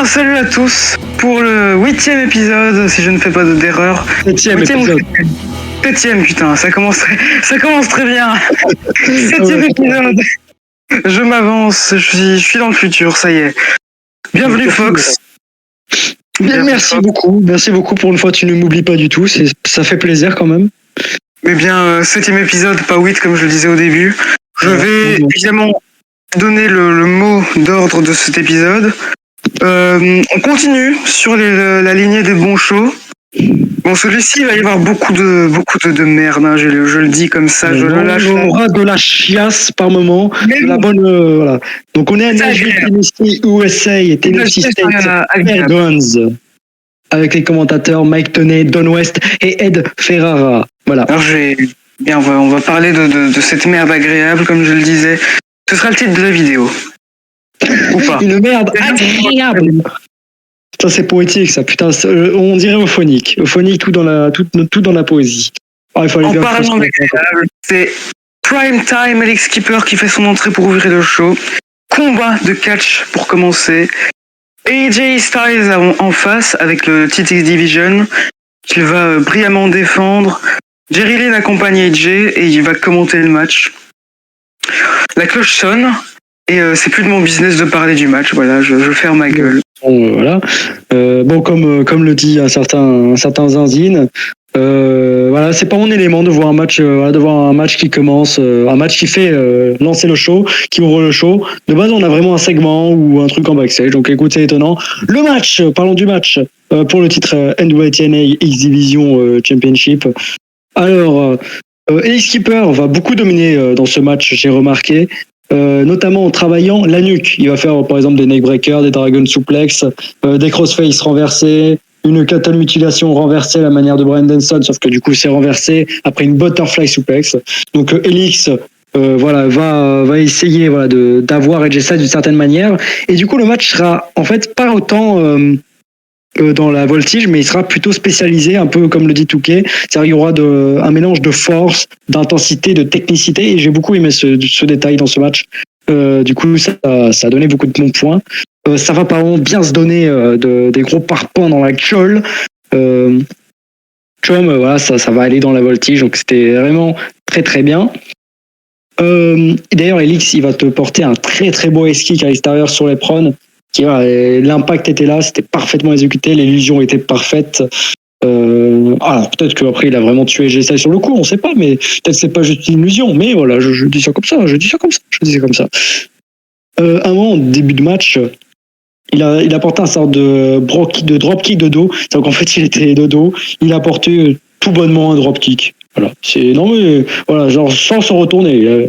bien, salut à tous pour le 8e épisode, si je ne fais pas d'erreur. 7e épisode. 7e, putain, ça commence très bien. 7e épisode. Je m'avance, je suis dans le futur, ça y est. Bienvenue Fox. Bien, merci beaucoup pour une fois, tu ne m'oublies pas du tout, ça fait plaisir quand même. Eh bien, 7e épisode, pas 8 comme je le disais au début. Je vais évidemment donner le mot d'ordre de cet épisode. On continue sur la lignée des bons shows. Bon, celui-ci, il va y avoir beaucoup de merde, hein, je le dis comme ça, je le lâche. On aura de la chiasse par moment, de la bonne... voilà. Donc on est à Nashville, Tennessee, USA et Tennessee State Guns, avec les commentateurs Mike Tenay, Don West et Ed Ferrara. Voilà. Alors on va parler de cette merde agréable, comme je le disais. Ce sera le titre de la vidéo. Ou pas. Une merde agréable. Ça c'est poétique, ça, putain, on dirait euphonique, tout dans la poésie. Il fallait en bien parlant d'agréable, c'est Prime Time, Alex Skipper qui fait son entrée pour ouvrir le show. Combat de catch pour commencer. AJ Styles en face avec le TT Division qu'il va brillamment défendre. Jerry Lynn accompagne AJ et il va commenter le match. La cloche sonne et c'est plus de mon business de parler du match. Voilà, je ferme ma gueule. Voilà. Comme le dit un certain Zinzine, voilà, c'est pas mon élément de voir un match qui commence, un match qui fait lancer le show, qui ouvre le show. De base, on a vraiment un segment ou un truc en backstage. Donc, écoute, c'est étonnant. Le match, parlons du match pour le titre NWTNA X Division Championship. Alors, Alex Skipper va beaucoup dominer dans ce match, j'ai remarqué. Notamment en travaillant la nuque. Il va faire par exemple des neckbreakers, des dragon suplex, des crossface renversés, une kata mutilation renversée à la manière de Bryan Danielson, sauf que du coup c'est renversé après une butterfly suplex. Donc Elix va essayer d'avoir AJ Styles d'une certaine manière, et du coup le match sera en fait pas autant dans la voltige, mais il sera plutôt spécialisé, un peu comme le dit Touquet. C'est-à-dire il y aura un mélange de force, d'intensité, de technicité, et j'ai beaucoup aimé ce détail dans ce match. Du coup, ça a donné beaucoup de bons points. Ça va par bien se donner des gros parpaings dans la gueule. Voilà, ça va aller dans la voltige, donc c'était vraiment très très bien. Et d'ailleurs, Elix, il va te porter un très très beau S-kick à l'extérieur sur les prones. L'impact était là, c'était parfaitement exécuté, l'illusion était parfaite. Alors peut-être qu'après il a vraiment tué GSI sur le coup, on sait pas, mais peut-être c'est pas juste une illusion, mais voilà, je dis ça comme ça. Un moment, au début de match, il a porté un sort de dropkick de dos, donc en fait il était de dos, il a porté tout bonnement un dropkick. Voilà, genre sans se retourner,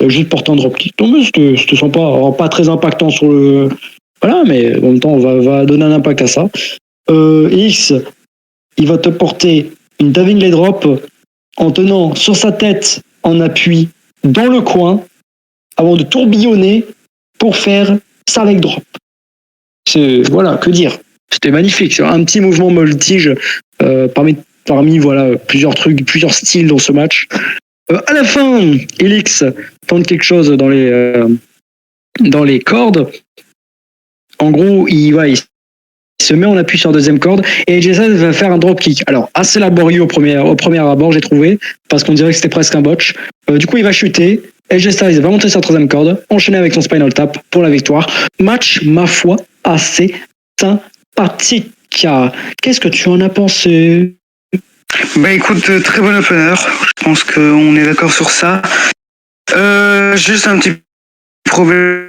juste porter un dropkick. Non mais c'était sympa, alors, pas très impactant sur le... Voilà, mais en même temps, on va donner un impact à ça. X, il va te porter une diving leg drop en tenant sur sa tête en appui dans le coin avant de tourbillonner pour faire sa leg drop. Voilà, que dire. C'était magnifique. C'est un petit mouvement voltige parmi plusieurs trucs, plusieurs styles dans ce match. À la fin, Elix tente quelque chose dans les cordes. En gros, il se met en appui sur la deuxième corde et AJ Styles va faire un dropkick. Alors, assez laborieux au premier abord, j'ai trouvé, parce qu'on dirait que c'était presque un botch. Du coup, il va chuter. AJ Styles va monter sur la troisième corde, enchaîner avec son spinal tap pour la victoire. Match, ma foi, assez sympathique. Qu'est-ce que tu en as pensé? Bah écoute, très bon opener. Je pense qu'on est d'accord sur ça. Juste un petit problème.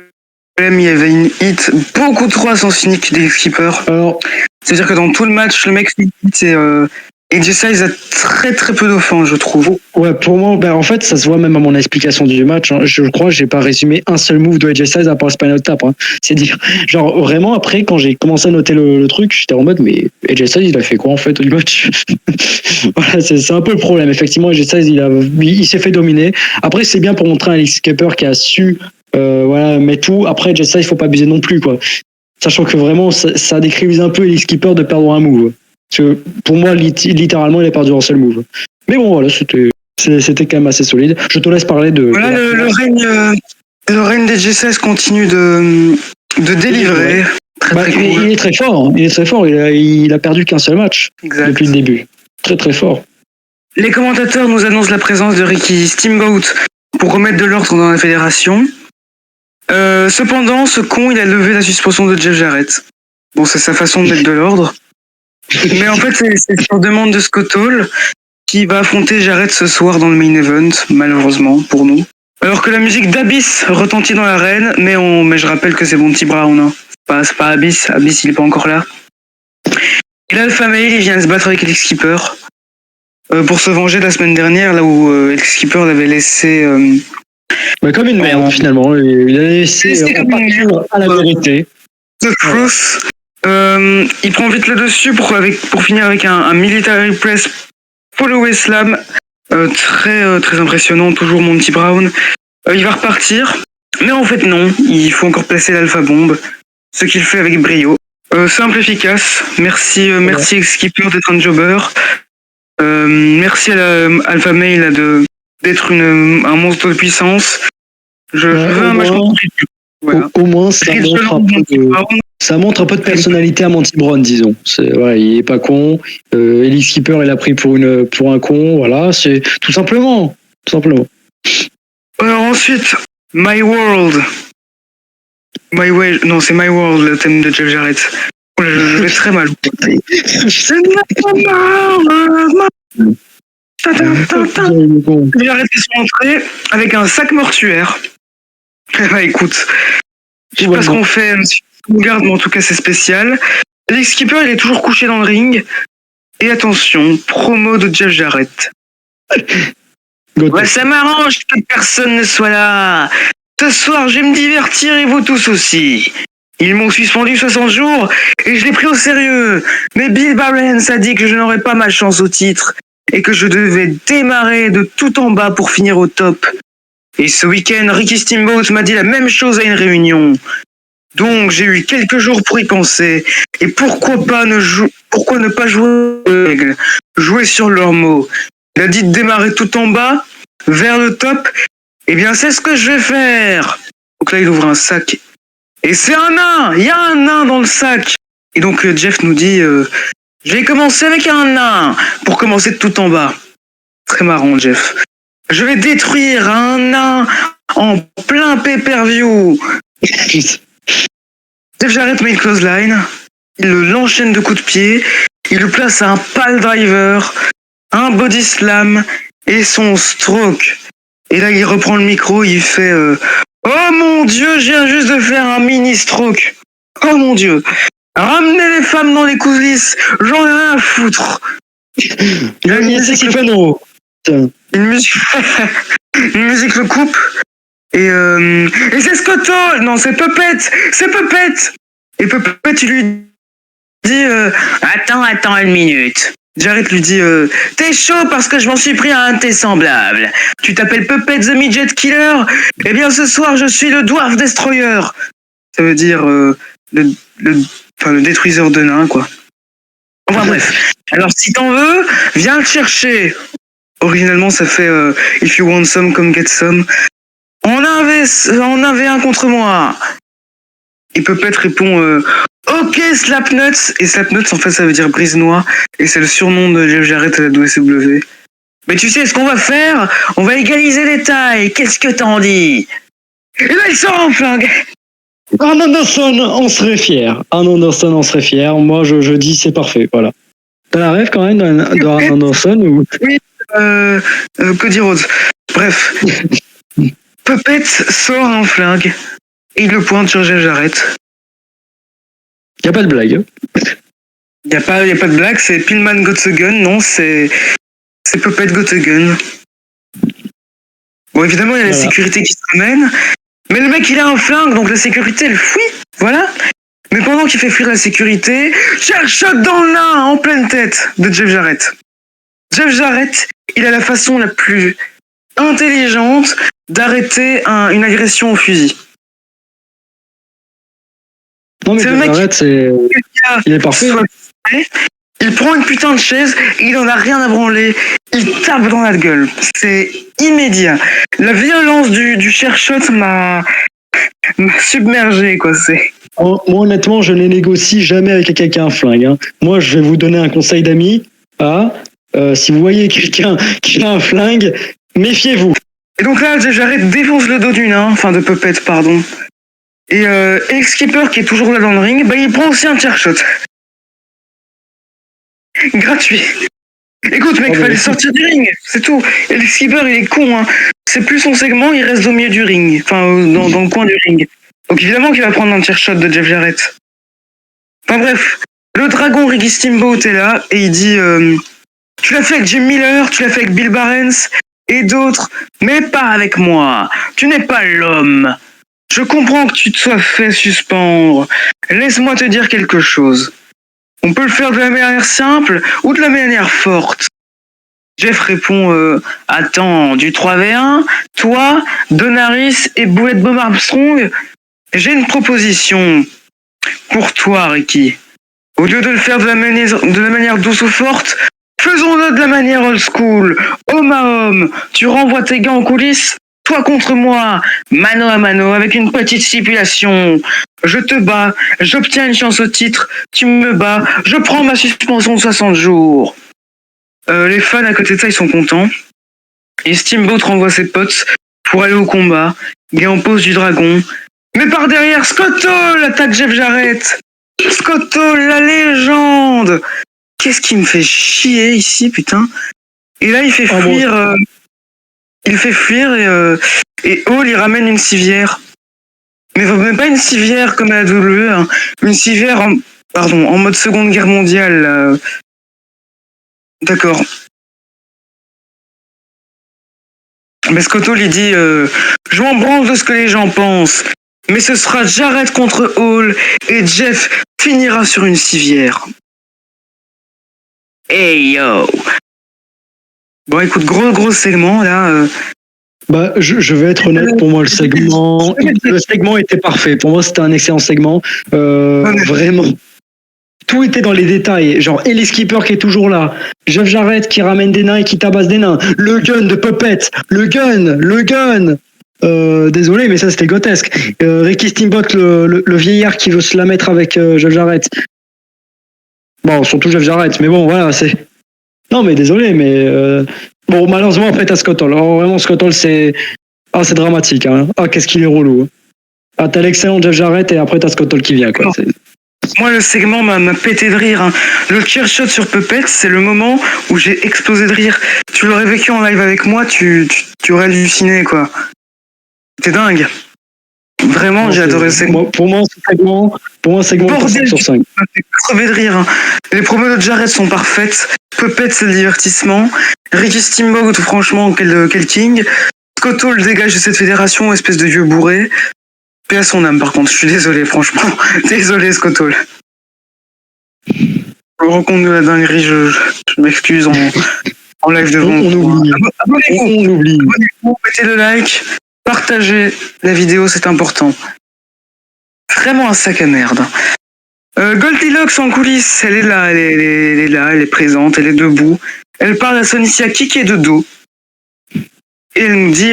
Il y avait une hit beaucoup trop à sens unique des skippers. C'est-à-dire que dans tout le match, le mec fait une hit et AJ Styles a très très peu d'offense, je trouve. Ouais, pour moi, en fait, ça se voit même à mon explication du match. Hein. Je crois que j'ai pas résumé un seul move de AJ Styles à part le spinal tap. Hein. C'est dire, genre vraiment après, quand j'ai commencé à noter le truc, j'étais en mode, mais AJ Styles, il a fait quoi en fait du match? Voilà, c'est un peu le problème. Effectivement, AJ Styles, il s'est fait dominer. Après, c'est bien pour montrer un Alex Skipper qui a su, mais tout. Après, AJ Styles, il faut pas abuser non plus, quoi. Sachant que vraiment, ça décrivise un peu Alex Skipper de perdre un move. Parce que pour moi, littéralement, il a perdu un seul move. Mais bon, voilà, c'était quand même assez solide. Je te laisse parler de... Voilà, le règne d'AJ Styles continue de délivrer. Très cool. Il est très fort. Il est très fort. Il a perdu qu'un seul match depuis le début. Très très fort. Les commentateurs nous annoncent la présence de Ricky Steamboat pour remettre de l'ordre dans la fédération. Cependant, ce con, il a levé la suspension de Jeff Jarrett. Bon, c'est sa façon de mettre de l'ordre. Mais en fait, c'est sur demande de Scott Hall qui va affronter Jarrett ce soir dans le main event, malheureusement pour nous. Alors que la musique d'Abyss retentit dans l'arène, mais je rappelle que c'est Monty Brown. Hein. C'est pas Abyss. Abyss, il est pas encore là. Et l'Alpha Male, il vient se battre avec Elix Skipper pour se venger de la semaine dernière, là où Elix Skipper l'avait laissé... comme une merde, finalement. Il a laissé partir à la vérité. The Truth. Il prend vite le dessus pour finir avec un military press follow slam très impressionnant, toujours Monty Brown. Il va repartir, mais en fait non, il faut encore placer l'Alpha Bomb, ce qu'il fait avec brio. Simple, efficace. Merci Skipper d'être un jobber. Merci à l'Alpha Male d'être un monstre de puissance. Je veux un match contre les deux. Voilà. Au moins, ça montre un peu de personnalité à Monty Brown, disons. Il est pas con. Elix Skipper, il a pris pour un con. Voilà, c'est tout simplement. Ensuite, My World. My Way. Non, c'est My World, le thème de Jeff Jarrett. Je vais très mal. Jarrett fait son entrée avec un sac mortuaire. Écoute, je sais pas ce qu'on fait, on garde, mais en tout cas c'est spécial. Elix Skipper, il est toujours couché dans le ring. Et attention, promo de Jeff Jarrett. Ouais, ça m'arrange que personne ne soit là. Ce soir, je vais me divertir et vous tous aussi. Ils m'ont suspendu 60 jours et je l'ai pris au sérieux. Mais Bill Barnes a dit que je n'aurais pas ma chance au titre et que je devais démarrer de tout en bas pour finir au top. Et ce week-end, Ricky Steamboat m'a dit la même chose à une réunion. Donc j'ai eu quelques jours pour y penser. Et pourquoi ne pas jouer aux règles, jouer sur leurs mots. Il a dit de démarrer tout en bas, vers le top. Eh bien c'est ce que je vais faire. Donc là il ouvre un sac. Et c'est un nain. Il y a un nain dans le sac. Et donc Jeff nous dit je vais commencer avec un nain pour commencer de tout en bas. Très marrant Jeff. Je vais détruire un nain en plein pay-per-view. Jeff Jarrett met une clothesline. Il l'enchaîne de coups de pied. Il le place à un pile driver, un body slam et son stroke. Et là, il reprend le micro. Il fait oh mon Dieu, je viens juste de faire un mini stroke. Oh mon Dieu. Ramenez les femmes dans les coulisses. J'en ai rien à foutre. Il a mis une musique le coupe et c'est Scott Hall, non c'est Puppet et Puppet il lui dit attends une minute. Jarrett lui dit t'es chaud parce que je m'en suis pris à un de tes semblables. Tu t'appelles Puppet the Midget Killer. Eh bien ce soir je suis le Dwarf Destroyer. Ça veut dire le détruiseur de nains quoi. Enfin bref. Alors si t'en veux, viens le chercher. Originalement, ça fait If you want some, come get some. On avait un contre moi. Et Puppet répond OK, Slapnuts. Et Slapnuts, en fait, ça veut dire brise-noix. Et c'est le surnom de Jeff Jarrett à la WCW. Mais tu sais ce qu'on va faire? On va égaliser les tailles. Qu'est-ce que t'en dis? Et là, il sort en flingue. Arn Anderson, on serait fiers. Moi, je dis c'est parfait. Voilà. T'as la rêve quand même d'Arn Anderson ou... Oui. Cody Rhodes. Bref. Puppet sort un flingue et il le pointe sur Jeff Jarrett. Y a pas de blague. Y a pas de blague, c'est Pillman got a gun, non, c'est Puppet got a gun. Bon, évidemment, il y a la sécurité qui se ramène, mais le mec il a un flingue, donc la sécurité elle fuit, voilà. Mais pendant qu'il fait fuir la sécurité, chair shot dans le nain en pleine tête de Jeff Jarrett. Jeff Jarrett, il a la façon la plus intelligente d'arrêter une agression au fusil. Non mais Jeff Jarrett, il est parfait. Il prend une putain de chaise, il en a rien à branler, il tape dans la gueule. C'est immédiat. La violence du chair shot m'a submergé, quoi. Moi, honnêtement, je ne négocie jamais avec quelqu'un qui a un flingue. Hein. Moi, je vais vous donner un conseil d'ami. Ah, si vous voyez quelqu'un qui a un flingue, méfiez-vous. Et donc là, j'arrête, défonce le dos du nain, enfin de Puppet, pardon. Et Skipper, qui est toujours là dans le ring, bah il prend aussi un chair shot. Gratuit. Écoute, mec, fallait sortir du ring, c'est tout. Et le Skipper, il est con, hein. C'est plus son segment, il reste au milieu du ring, enfin dans le coin du ring. Donc évidemment qu'il va prendre un chair shot de Jeff Jarrett. Enfin bref, le dragon Ricky Steamboat est là et il dit tu l'as fait avec Jim Miller, tu l'as fait avec Bill Barnes et d'autres, mais pas avec moi. Tu n'es pas l'homme. Je comprends que tu te sois fait suspendre. Laisse-moi te dire quelque chose. On peut le faire de la manière simple ou de la manière forte. Jeff répond attends, du 3v1, toi, Donaris et Bouette Bob Armstrong, j'ai une proposition pour toi, Ricky. Au lieu de le faire de la manière douce ou forte, faisons-le de la manière old school. Homme à homme, tu renvoies tes gants en coulisses, toi contre moi, mano à mano, avec une petite stipulation. Je te bats, j'obtiens une chance au titre, tu me bats, je prends ma suspension de 60 jours. Les fans à côté de ça, ils sont contents. Et Steamboat renvoie ses potes pour aller au combat. Il est en pose du dragon. Mais par derrière, Scott Hall attaque Jeff Jarrett. Scott Hall, la légende. Qu'est-ce qui me fait chier ici, putain. Et là, il fait fuir. Il fait fuir et Hall, il ramène une civière. Mais pas une civière comme à la WWE, hein. Une civière en mode Seconde Guerre mondiale. D'accord. Mais Scott Hall, il dit je m'en branle de ce que les gens pensent, mais ce sera Jarrett contre Hall et Jeff finira sur une civière. Hey yo. Bon, écoute, gros segment là. Bah, je vais être honnête, pour moi, le segment était parfait. Pour moi, c'était un excellent segment. Vraiment. Tout était dans les détails. Genre, Ellie Skipper qui est toujours là. Jeff Jarrett qui ramène des nains et qui tabasse des nains. Le gun de Puppet. Le gun. Désolé, mais ça, c'était grotesque. Ricky Steamboat, le vieillard qui veut se la mettre avec Jeff Jarrett. Bon, surtout Jeff Jarrett. Mais bon, voilà, c'est... Non, mais désolé, mais... Bon, malheureusement, après, t'as Scott Hall. Alors, vraiment, Scott Hall, c'est... Ah, c'est dramatique, hein. Ah, qu'est-ce qu'il est relou. Ah, t'as l'excellent Jeff Jarrett et après, t'as Scott Hall qui vient, quoi. Moi, le segment m'a pété de rire. Hein. Le chair shot sur Puppet, c'est le moment où j'ai explosé de rire. Tu l'aurais vécu en live avec moi, tu aurais halluciné, quoi. C'est dingue. Vraiment, non, j'ai adoré le segment. Pour moi, segment 5 sur 5. C'est crevé de rire. Hein. Les promos de Jarrett sont parfaites. Puppet, c'est le divertissement. Ricky Steamboat, franchement, quel king. Scott Hall dégage de cette fédération, espèce de vieux bourré. Paix à son âme, par contre. Je suis désolé, franchement. Désolé, Scott Hall. Je me rends compte de la dinguerie. Je m'excuse en live devant. On oublie. Abonnez-vous, mettez le like. Partagez la vidéo, c'est important. Vraiment un sac à merde. Goldilocks en coulisses, elle est là, elle est présente, elle est debout. Elle parle à Sonny Siaki qui est de dos. Et elle nous dit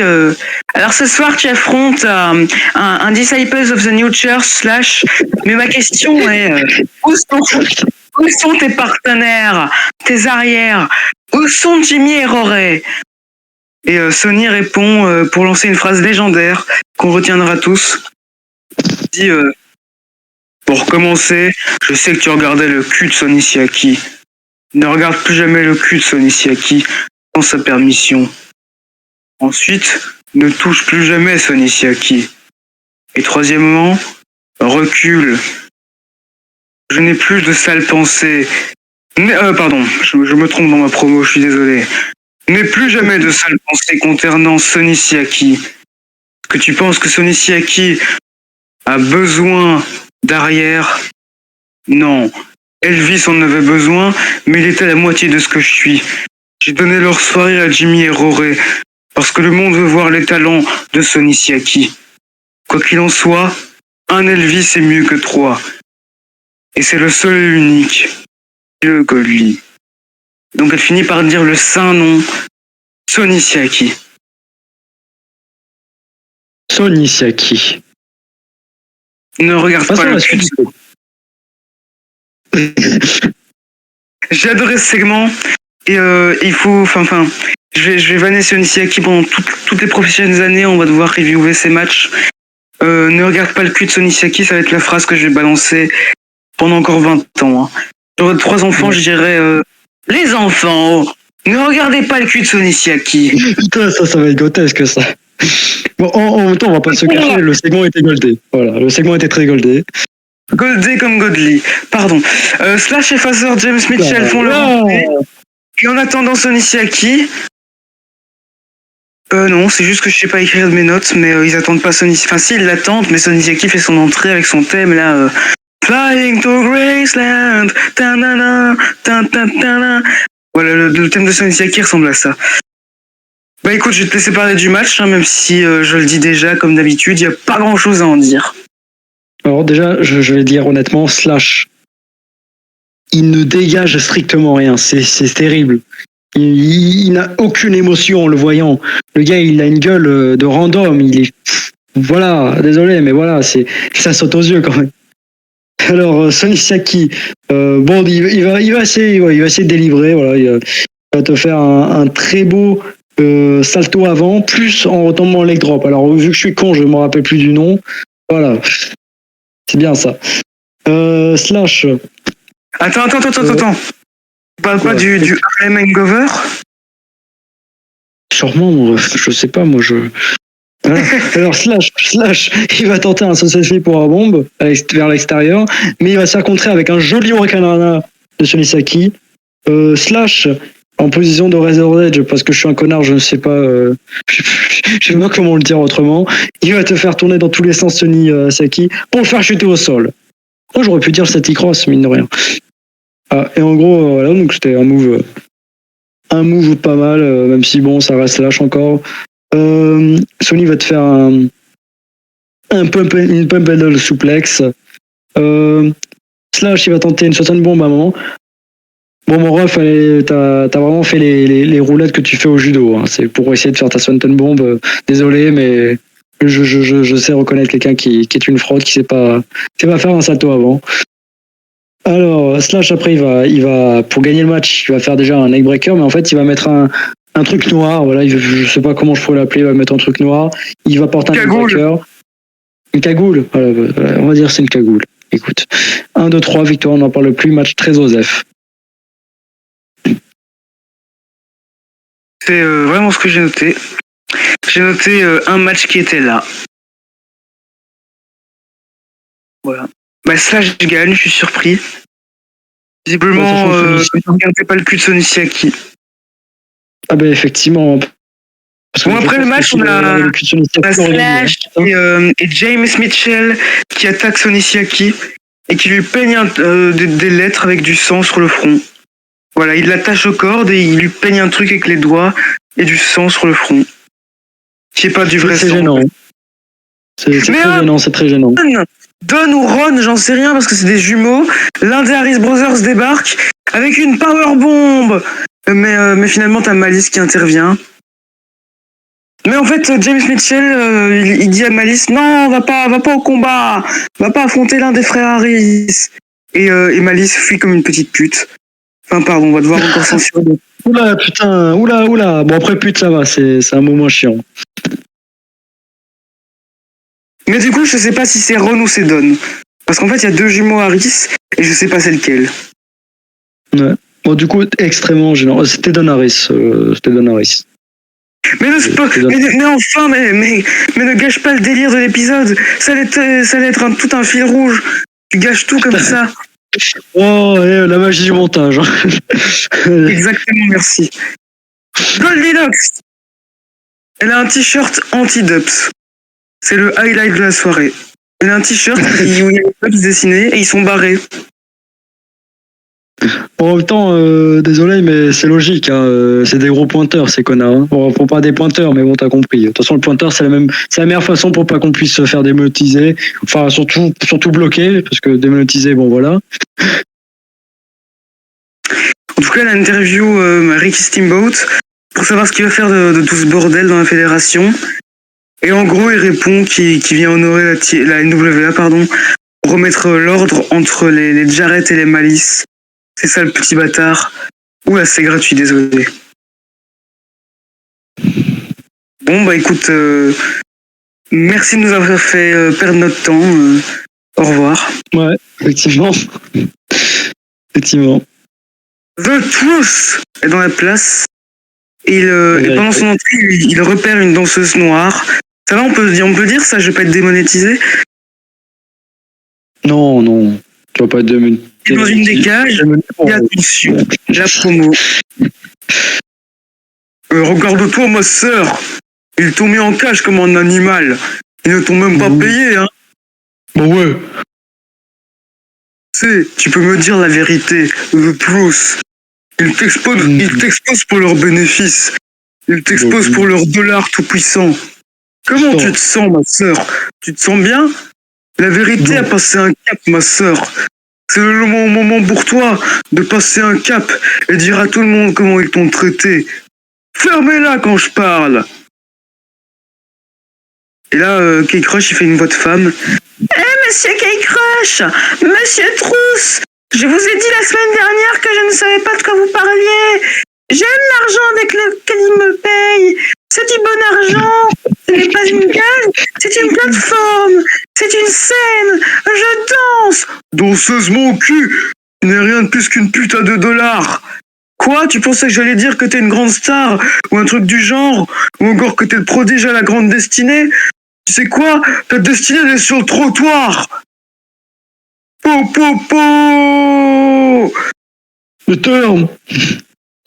alors ce soir tu affrontes un Disciples of the New Church / mais ma question est où sont tes partenaires, tes arrières, où sont Jimmy et Rory? Et Sonny répond pour lancer une phrase légendaire qu'on retiendra tous. Il dit pour commencer, je sais que tu regardais le cul de Sonny Siaki. Ne regarde plus jamais le cul de Sonny Siaki sans sa permission. Ensuite, ne touche plus jamais Sonny Siaki. Et troisièmement, recule. Je n'ai plus de sales pensées. Pardon, je me trompe dans ma promo, je suis désolé. N'aie plus jamais de sales pensées concernant Sonny Siaki. Est-ce que tu penses que Sonny Siaki a besoin d'arrière? Non. Elvis en avait besoin, mais il était à la moitié de ce que je suis. J'ai donné leur soirée à Jimmy et Rory, parce que le monde veut voir les talents de Sonny Siaki. Quoi qu'il en soit, un Elvis est mieux que 3. Et c'est le seul et unique, le Goldie. Donc elle finit par dire le saint nom, Sonny Siaki. Sonny Siaki. Ne regarde pas Passons à le la suite. J'ai adoré ce segment et il faut, je vais vanner Sonny Siaki pendant toutes les prochaines années. On va devoir reviewer ces matchs. Ne regarde pas le cul de Sonny Siaki, ça va être la phrase que je vais balancer pendant encore 20 ans. Hein. J'aurais 3 enfants, je dirais les enfants, ne regardez pas le cul de Sonny Siaki. Putain, ça va être grotesque ça. Bon, en même temps, on va pas se cacher, le segment était goldé. Voilà, le segment était très goldé. Goldé comme Godly. Pardon. Slash et Fazer James Mitchell font leur entrée. Et en attendant Sonny Siaki, non, c'est juste que je sais pas écrire de mes notes, mais ils attendent pas Sonny. Enfin, si, ils l'attendent, mais Sonny Siaki fait son entrée avec son thème là. Flying to Graceland. Ta-na-na, ta-ta-ta-na. Voilà, le thème de Sonny Siaki ressemble à ça. Bah écoute, je vais te laisser parler du match, hein, même si je le dis déjà, comme d'habitude, il n'y a pas grand chose à en dire. Alors déjà, je vais dire honnêtement, Slash, il ne dégage strictement rien, c'est terrible. Il n'a aucune émotion en le voyant. Le gars, il a une gueule de random, il est... Voilà, désolé, mais voilà, ça saute aux yeux quand même. Alors, Sonny Siaki, bon, il va essayer de délivrer, voilà, il va te faire un très beau salto avant, plus en retombant en leg drop. Alors, vu que je suis con, je ne me rappelle plus du nom. Voilà, c'est bien ça. Slash. Attends. Tu parles pas du Harlem Hangover? Sûrement, je sais pas, moi je. Voilà. Alors Slash, il va tenter un sunset pour la bombe vers l'extérieur, mais il va se faire contrer avec un joli hurricanrana de Sonny Siaki. Slash en position de Razor Edge parce que je suis un connard, je ne sais pas, je sais pas comment le dire autrement. Il va te faire tourner dans tous les sens Sonny Siaki pour le faire chuter au sol. Moi j'aurais pu dire Static Cross, mine de rien. Ah, et en gros, voilà, donc c'était un move pas mal, même si bon, ça reste lâche encore. Sony va te faire une pump handle suplex. Slash, il va tenter une certaine bombe à un moment. Bon, mon ref, t'as vraiment fait les roulettes que tu fais au judo. Hein. C'est pour essayer de faire ta Swanton bomb. Désolé, mais je sais reconnaître quelqu'un qui est une fraude, qui sait pas faire un salto avant. Alors, Slash, après, il va, pour gagner le match, il va faire déjà un neckbreaker, mais en fait, il va mettre un truc noir. Voilà, je sais pas comment je pourrais l'appeler, il va mettre un truc noir. Il va porter un neckbreaker. Une cagoule. Voilà, on va dire c'est une cagoule. Écoute, 1, 2, 3, victoire, on n'en parle plus. Match très osef. C'est vraiment ce que j'ai noté. J'ai noté un match qui était là. Voilà. Bah Slash gagne, je suis surpris. Visiblement, ne regardez pas le cul de Sonny Siaki. Ah ben effectivement. Bon, après le match, on a Slash et James Mitchell qui attaquent Sonny Siaki et qui lui peignent des lettres avec du sang sur le front. Voilà, il l'attache aux cordes et il lui peigne un truc avec les doigts et du sang sur le front. Qui est pas du vrai sang. C'est gênant. C'est très gênant. Don ou Ron, j'en sais rien parce que c'est des jumeaux. L'un des Harris Brothers débarque avec une powerbomb. Mais finalement, t'as Malice qui intervient. Mais en fait, James Mitchell, il dit à Malice, non, va pas au combat. Va pas affronter l'un des frères Harris. Et Malice fuit comme une petite pute. Enfin, pardon, on va devoir encore censurer. Oula, putain, oula. Bon, après, pute, ça va, c'est un moment chiant. Mais du coup, je sais pas si c'est Ron ou c'est Don. Parce qu'en fait, il y a 2 jumeaux Harris, et je sais pas c'est lequel. Ouais. Bon, du coup, extrêmement gênant. C'était Don Harris. Mais ne gâche pas le délire de l'épisode. Ça allait être tout un fil rouge. Tu gâches tout comme ça. Oh, la magie du montage. Exactement, merci. Goldilocks. Elle a un t-shirt anti-dups. C'est le highlight de la soirée. Elle a un t-shirt où il y a les dups dessinés et ils sont barrés. En même temps, désolé, mais c'est logique. Hein, c'est des gros pointeurs, ces connards. Hein. Bon, faut pas des pointeurs, mais bon, t'as compris. De toute façon, le pointeur, c'est la meilleure façon pour pas qu'on puisse se faire démonétiser. Enfin, surtout bloquer, parce que démonétiser, bon, voilà. En tout cas, elle a interview Ricky Steamboat pour savoir ce qu'il va faire de tout ce bordel dans la fédération. Et en gros, il répond qu'il vient honorer la NWA, pardon, pour remettre l'ordre entre les Jarrett et les Malice. C'est ça le petit bâtard. Oula, c'est gratuit, désolé. Bon, bah écoute, merci de nous avoir fait perdre notre temps. Au revoir. Ouais, effectivement. Effectivement. The Truth est dans la place. Et pendant son entrée, il repère une danseuse noire. Ça va, on peut dire ça, je vais pas être démonétisé. Non, non. Tu vas pas être démonétisé. Dans une des cages, et attention, la promo. Regarde-toi, ma sœur. Ils t'ont mis en cage comme un animal. Ils ne t'ont même pas payé, hein. Bah ouais. Tu peux me dire la vérité, The Truth. Ils t'exposent pour leurs bénéfices. Ils t'exposent pour leurs dollars tout-puissants. Comment tu te sens, ma sœur? Tu te sens bien? La vérité a passé un cap, ma sœur. C'est le moment pour toi de passer un cap et dire à tout le monde comment ils t'ont traité. Fermez-la quand je parle. Et là, K-Crush, il fait une voix de femme. Monsieur K-Crush, Monsieur Trousse, je vous ai dit la semaine dernière que je ne savais pas de quoi vous parliez. J'aime l'argent avec lequel il me paye. C'est du bon argent. Ce n'est pas une cage, c'est une plateforme. C'est une scène. Je danse. Danseuse mon cul. Tu n'es rien de plus qu'une putain de dollars. Quoi? Tu pensais que j'allais dire que t'es une grande star? Ou un truc du genre? Ou encore que t'es le prodige à la grande destinée? Tu sais quoi? Ta destinée, elle est sur le trottoir. Po po po. Le terme.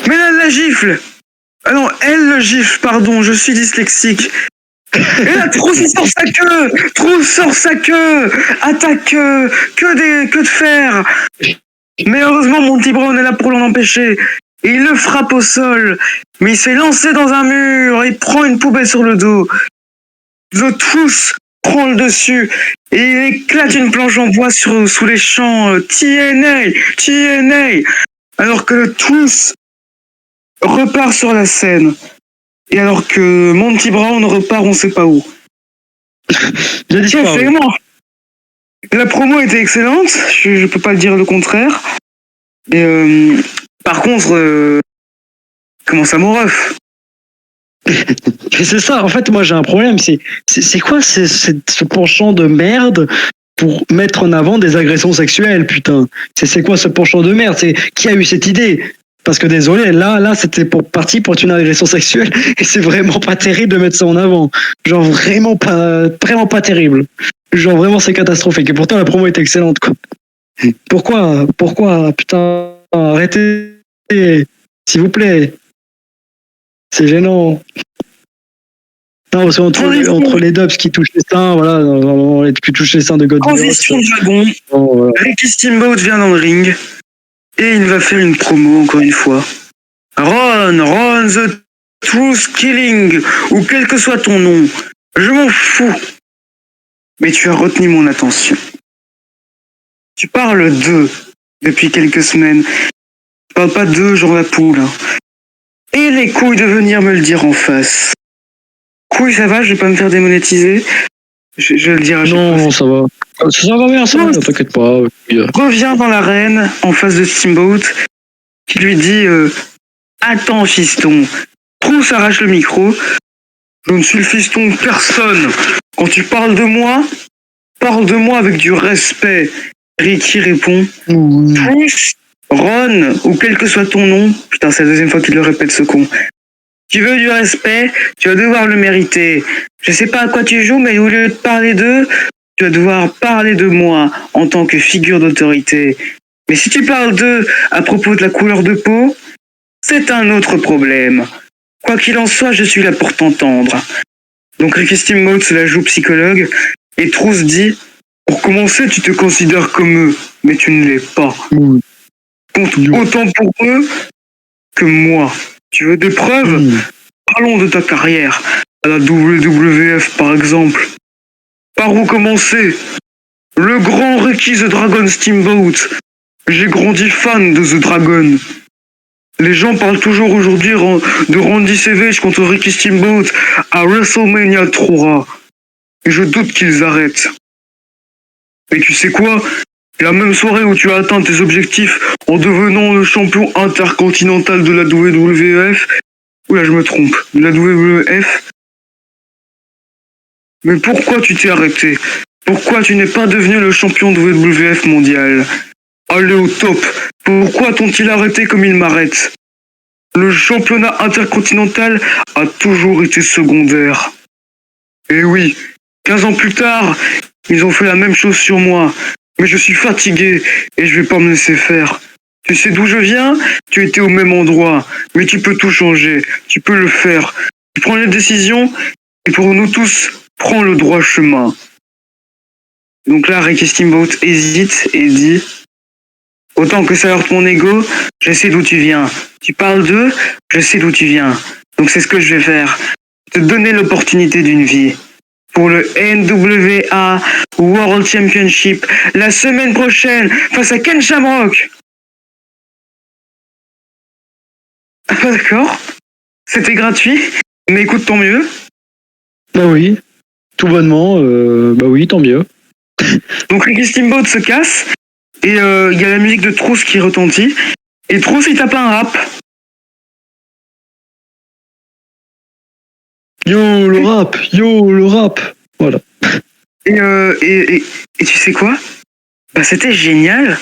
Mais là, la gifle. Ah non, elle le gifle, pardon, je suis dyslexique. Et là, Trousse sort sa queue. Trousse sort sa queue. Attaque que de fer. Mais heureusement, Monty Brown est là pour l'en empêcher. Et il le frappe au sol. Mais il se fait lancer dans un mur. Il prend une poubelle sur le dos. The Truth prend le dessus. Et il éclate une planche en bois sous les champs. TNA. Alors que le Truth repart sur la scène. Et alors que Monty Brown repart on sait pas où. J'ai dit ça. Vraiment. La promo était excellente, je peux pas le dire le contraire. Et par contre, comment ça mon ref? C'est ça, en fait, moi j'ai un problème, c'est quoi ce penchant de merde pour mettre en avant des agressions sexuelles, putain? C'est quoi ce penchant de merde? Qui a eu cette idée? Parce que désolé, là c'était parti pour une agression sexuelle et c'est vraiment pas terrible de mettre ça en avant. Genre vraiment pas terrible. Genre vraiment c'est catastrophique. Et pourtant la promo est excellente, quoi. Pourquoi, putain, arrêtez, s'il vous plaît. C'est gênant. Non, parce qu'entre les dubs qui touchent les seins, voilà, on a pu toucher les seins de God. Transition Dragon. Oh, voilà. Ricky Steamboat vient dans le ring. Et il va faire une promo, encore une fois. Ron the Truth Killing, ou quel que soit ton nom. Je m'en fous. Mais tu as retenu mon attention. Tu parles d'eux depuis quelques semaines. Tu parles pas d'eux, genre la poule. Et les couilles de venir me le dire en face. Couilles, ça va, je vais pas me faire démonétiser. Je le dirai. Non, ça va. Ça va bien, ça va, t'inquiète pas. Revient dans l'arène, en face de Steamboat, qui lui dit attends, fiston. Trousse arrache le micro. Je ne suis le fiston de personne. Quand tu parles de moi, parle de moi avec du respect. Ricky répond Trousse, Ron, ou quel que soit ton nom. Putain, c'est la deuxième fois qu'il le répète, ce con. Tu veux du respect, tu vas devoir le mériter. Je sais pas à quoi tu joues, mais au lieu de parler d'eux, tu vas devoir parler de moi en tant que figure d'autorité. Mais si tu parles d'eux à propos de la couleur de peau, c'est un autre problème. Quoi qu'il en soit, je suis là pour t'entendre. Donc Ricky Steamboat se la joue psychologue, et Trousse dit pour commencer, tu te considères comme eux, mais tu ne l'es pas. Compte autant pour eux que moi. Tu veux des preuves? Parlons de ta carrière. À la WWF, par exemple. Par où commencer? Le grand Ricky the Dragon Steamboat. J'ai grandi fan de The Dragon. Les gens parlent toujours aujourd'hui de Randy Savage contre Ricky Steamboat à WrestleMania 3. Et je doute qu'ils arrêtent. Et tu sais quoi? La même soirée où tu as atteint tes objectifs en devenant le champion intercontinental de la WWF, oula je me trompe, de la WWF. Mais pourquoi tu t'es arrêté? Pourquoi tu n'es pas devenu le champion de WWF mondial? Allez au top. Pourquoi t'ont-ils arrêté comme ils m'arrêtent? Le championnat intercontinental a toujours été secondaire. Et oui, 15 ans plus tard, ils ont fait la même chose sur moi. Mais je suis fatigué et je vais pas me laisser faire. Tu sais d'où je viens? Tu étais au même endroit. Mais tu peux tout changer. Tu peux le faire. Tu prends les décisions et pour nous tous, prends le droit chemin. Donc là, Ricky Steamboat hésite et dit: autant que ça heurte mon ego, je sais d'où tu viens. Tu parles d'eux, je sais d'où tu viens. Donc c'est ce que je vais faire. Te donner l'opportunité d'une vie. Pour le NWA World Championship la semaine prochaine face à Ken Shamrock. Ah d'accord, c'était gratuit, mais écoute, tant mieux. Bah oui, tout bonnement, bah oui, tant mieux. Donc Ricky Steamboat se casse, et il y a la musique de Trousse qui retentit, et Trousse il tape un rap. Yo le rap, voilà. Et tu sais quoi? Bah c'était génial.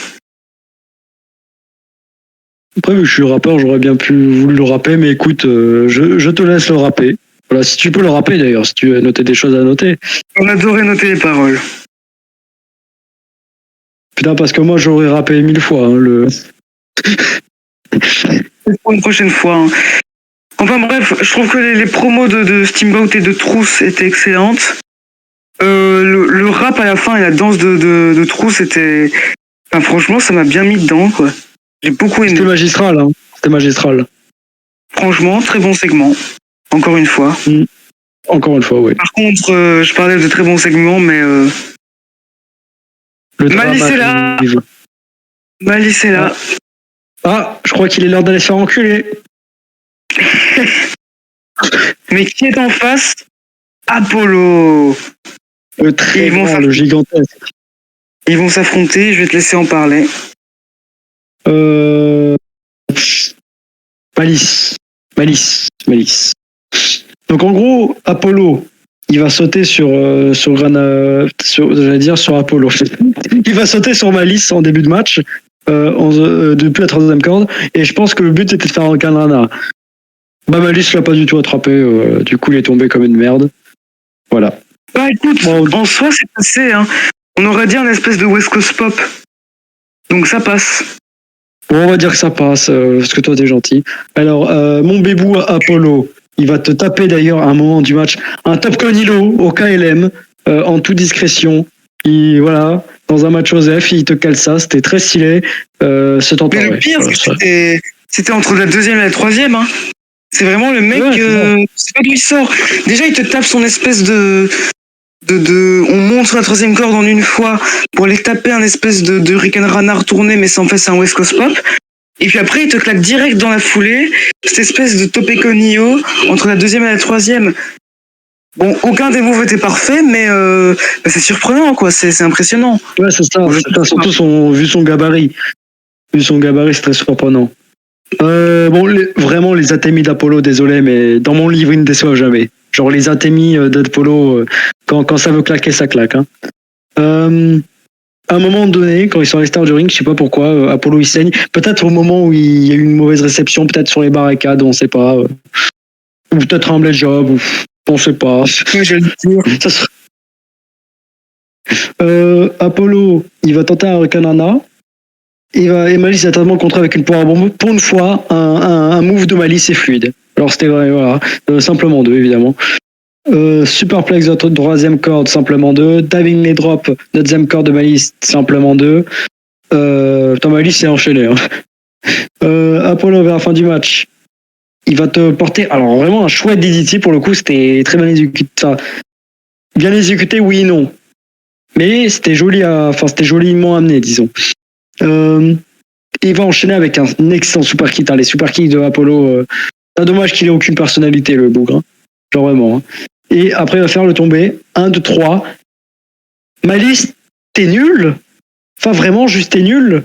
Après, vu que je suis rappeur, j'aurais bien pu voulu le rapper, mais écoute, je te laisse le rapper. Voilà, si tu peux le rapper d'ailleurs, si tu as noté des choses à noter. On adorait noter les paroles. Putain, parce que moi j'aurais rappé 1000 fois, hein, le... Pour une prochaine fois. Hein. Enfin bref, je trouve que les promos de Steamboat et de Trousse étaient excellentes. Le rap à la fin et la danse de Trousse était... Enfin, franchement, ça m'a bien mis dedans, quoi. J'ai beaucoup aimé. C'était magistral, hein. C'était magistral. Franchement, très bon segment. Encore une fois. Encore une fois, oui. Par contre, je parlais de très bons segments, mais... Le Malice est là. Malice est là. Ah, je crois qu'il est l'heure d'aller se faire enculer. Mais qui est en face? Apollo. Le très grand, le gigantesque. Ils vont s'affronter, je vais te laisser en parler. Malice. Donc en gros, Apollo, il va sauter sur Apollo. Il va sauter sur Malice en début de match, depuis la troisième corde, et je pense que le but était de faire un Canrana. Bah Malice l'a pas du tout attrapé, du coup il est tombé comme une merde. Voilà. Bah écoute, en soi c'est passé, hein. On aurait dit un espèce de West Coast Pop. Donc ça passe. Bon, on va dire que ça passe, parce que toi t'es gentil. Alors, mon bébou Apollo, il va te taper d'ailleurs à un moment du match un Top Conilo au KLM, en toute discrétion. Voilà, dans un match Joseph, il te cale ça, c'était très stylé. C'est en Mais le pire, c'était entre la deuxième et la troisième. Hein. C'est vraiment le mec, c'est pas d'où il sort. Déjà, il te tape son espèce de... On monte sur la troisième corde en une fois pour aller taper un espèce de Rick and Rana retourné, mais sans fait c'est un West Coast Pop. Et puis après, il te claque direct dans la foulée cette espèce de Topeconio entre la deuxième et la troisième. Bon, aucun des moves était parfait, mais c'est surprenant, quoi. C'est impressionnant. Ouais, c'est ça. Surtout vu son gabarit. Vu son gabarit, c'est très surprenant. Vraiment, les atémis d'Apollo, désolé, mais dans mon livre, ils ne déçoivent jamais. Genre, les atémis d'Apollo, quand ça veut claquer, ça claque. Hein. À un moment donné, quand ils sont restés hors du ring, je sais pas pourquoi, Apollo il saigne. Peut-être au moment où il y a eu une mauvaise réception, peut-être sur les barricades, on sait pas. Ou peut-être un blade job, ou on sait pas. Ça serait... Apollo, il va tenter un Canana. Et Malice a tellement contré avec une powerbomb. Pour une fois, un move de Malice est fluide. Alors c'était vrai, voilà. Simplement 2, évidemment. Superplex de troisième corde, simplement 2. Diving leg drop, deuxième corde de Malice, simplement 2. Malice s'est enchaîné. Hein. Apollo, vers la fin du match, il va te porter, alors vraiment un chouette DDT pour le coup, c'était très bien exécuté. Bien exécuté, oui et non. Mais c'était joliment amené, disons. il va enchaîner avec un excellent super kick. Les super kicks de Apollo, c'est dommage qu'il ait aucune personnalité, le bougre. Hein. Genre vraiment. Hein. Et après, il va faire le tomber. 1, 2, 3. Malice, t'es nul. Enfin, vraiment, juste t'es nul.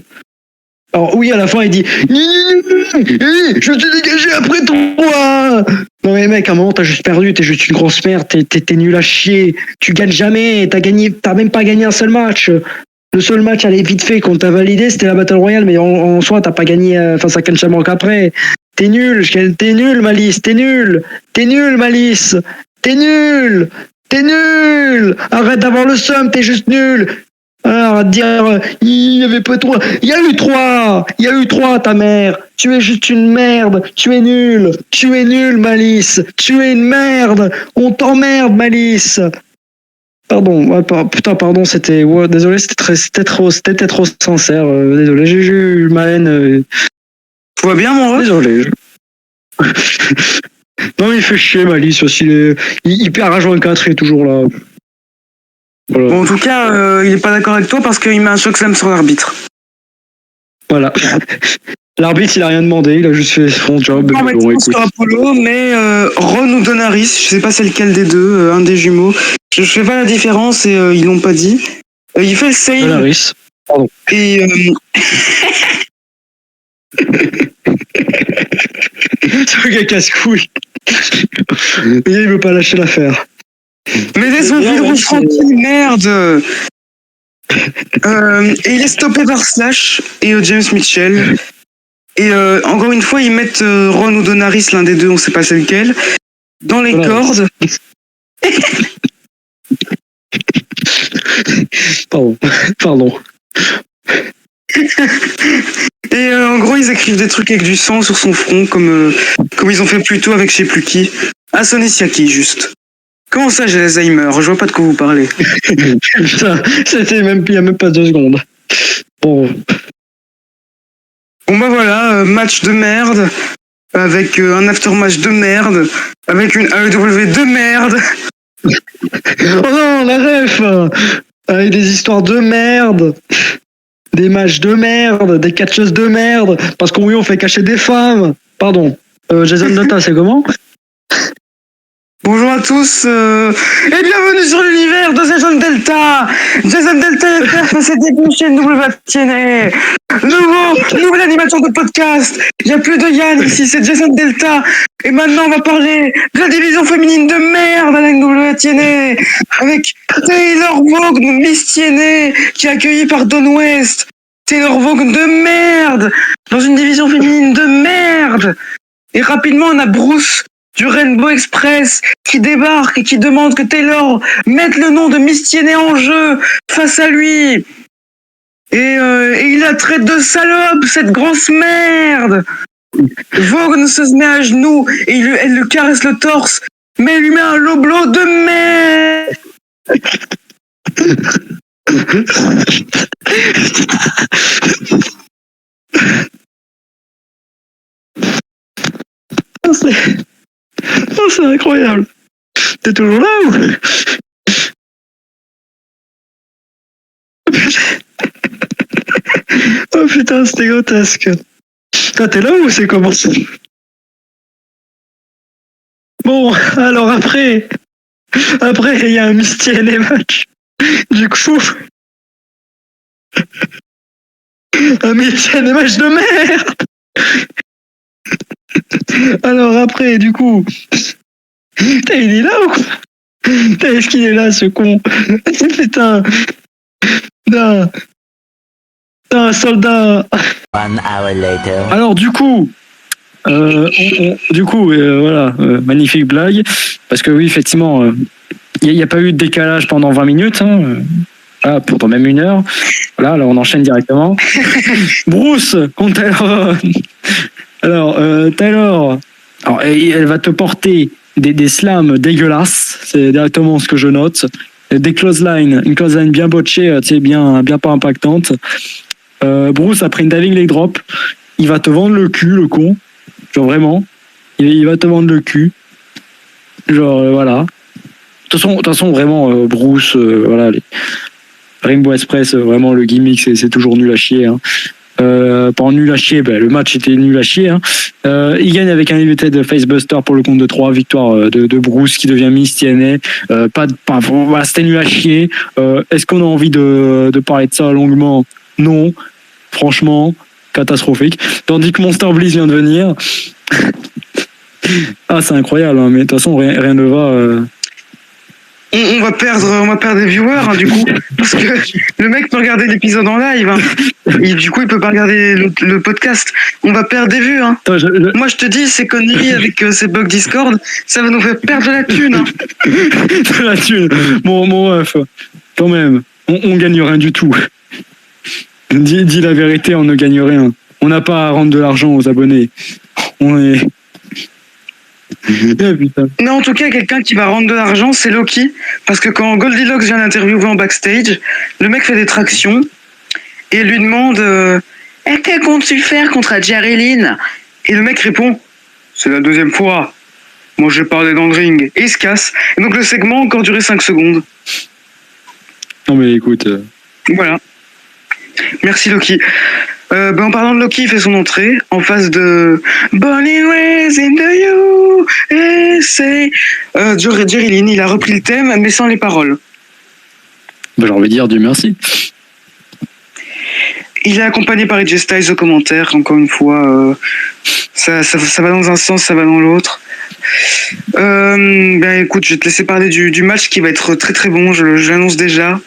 Alors oui, à la fin, il dit je t'ai dégagé après toi. Non mais mec, à un moment, t'as juste perdu, t'es juste une grosse merde, t'es nul à chier. Tu gagnes jamais, t'as même pas gagné un seul match. Le seul match, allez, vite fait, qu'on t'a validé, c'était la Battle Royale, mais en soi, t'as pas gagné face à Ken Shamrock après. T'es nul, Malice, t'es nul, Malice, t'es nul. Arrête d'avoir le seum, t'es juste nul. Alors, à dire, il y avait pas trois. Il y a eu trois, ta mère. Tu es juste une merde. Tu es nul, Malice. Tu es une merde. On t'emmerde, Malice. Pardon, pardon, c'était. Ouais, désolé, c'était trop sincère. Désolé, j'ai eu ma haine. Tout va bien, mon ref? Désolé. Non, il fait chier, Malice aussi. Il perd à jouer 4, il est toujours là. Voilà. Bon, en tout cas, il est pas d'accord avec toi parce qu'il met un chokeslam sur l'arbitre. Voilà. L'arbitre, il a rien demandé, il a juste fait son job. On met sur Apollo, mais Ron ou Donaris, je sais pas c'est lequel des deux, un des jumeaux. Je fais pas la différence et ils l'ont pas dit. Il fait le save. Donaris. Pardon. Et ce gars casse-couille. Il veut pas lâcher l'affaire. Mais laisse mon fil rouge tranquille, merde. Et il est stoppé par Slash et James Mitchell. Et encore une fois, ils mettent Ron ou Donaris, l'un des deux, on sait pas c'est lequel, dans les cordes. Pardon. Et en gros, ils écrivent des trucs avec du sang sur son front, comme ils ont fait plus tôt avec je sais plus qui. Ah, Sonny Siaki, juste. Comment ça, j'ai l'Alzheimer? Je vois pas de quoi vous parlez. Putain, il y a même pas 2 secondes. Bon bah voilà, match de merde, avec un aftermatch de merde, avec une AEW de merde. Oh non, la ref. Avec des histoires de merde. Des matchs de merde, des catcheuses de merde, parce qu'on oui, on fait cacher des femmes. Pardon. Jason Delta, c'est comment? Bonjour à tous et bienvenue sur l'univers de Jason Delta. Jason Delta fait ses débuts chez WTN. Nouvelle animation de podcast. Il n'y a plus de Yann ici, c'est Jason Delta. Et maintenant, on va parler de la division féminine de merde à la WTN avec Taylor Vaughn, Miss TNA, qui est accueillie par Don West. Taylor Vaughn de merde dans une division féminine de merde. Et rapidement, on a Bruce du Rainbow Express qui débarque et qui demande que Taylor mette le nom de Miss TNA en jeu face à lui. Et il la traite de salope, cette grosse merde. Vaughn se met à genoux et elle lui caresse le torse, mais elle lui met un low blow de merde. C'est incroyable. T'es toujours là ou? Oh putain, c'était grotesque. Ah, t'es là ou c'est comment? Bon, alors après, il y a un Miss TNA match. Du coup, un Miss TNA match de merde. Alors après, du coup, il est là ou quoi? Est-ce qu'il est là, ce con? Putain, d'un soldat. 1 hour later. Alors du coup, voilà, magnifique blague, parce que oui, effectivement, il n'y a pas eu de décalage pendant 20 minutes, hein, pendant même 1 heure. Voilà, là on enchaîne directement. Bruce contre Taylor. Alors, Taylor, elle va te porter des slams dégueulasses, c'est directement ce que je note. Des clotheslines, une clothesline bien botchée, bien pas impactante. Bruce, après une diving leg drop, il va te vendre le cul, le con. Genre vraiment, il va te vendre le cul. Genre voilà. De toute façon vraiment, Bruce, voilà, les Rainbow Express, vraiment le gimmick, c'est toujours nul à chier. Hein. Pas nul à chier, le match était nul à chier. Hein. Il gagne avec un United Facebuster pour le compte de 3 victoire de Bruce qui devient Miss TNA. Voilà, c'était nul à chier. Est-ce qu'on a envie de parler de ça longuement? Non, franchement, catastrophique. Tandis que Monster Bliss vient de venir. Ah, c'est incroyable, hein, mais de toute façon, rien ne va. On va perdre des viewers, hein, du coup, parce que le mec peut regarder l'épisode en live, hein, et du coup il peut pas regarder le podcast. On va perdre des vues, hein. Attends, Moi je te dis, ces conneries avec ces bugs Discord, ça va nous faire perdre de la thune. Hein. De la thune. Bon ref, quand même, on gagne rien du tout. Dis la vérité, on ne gagne rien. On n'a pas à rendre de l'argent aux abonnés. On est... Non, en tout cas, quelqu'un qui va rendre de l'argent, c'est Loki. Parce que quand Goldilocks vient l'interviewer en backstage, le mec fait des tractions et lui demande que comptes-tu faire contre Jerry Lynn? Et le mec répond c'est la deuxième fois. Moi, je parlais dans le ring. Et il se casse. Et donc, le segment a encore duré 5 secondes. Non, mais écoute. Voilà. Merci, Loki. En parlant de Loki, il fait son entrée en face de Born and Raised in the USA. Jerry Lynn, il a repris le thème, mais sans les paroles. J'ai envie de dire Dieu merci. Il est accompagné par AJ Styles au commentaire, encore une fois. Ça va dans un sens, ça va dans l'autre. Écoute, je vais te laisser parler du match qui va être très très bon, je l'annonce déjà.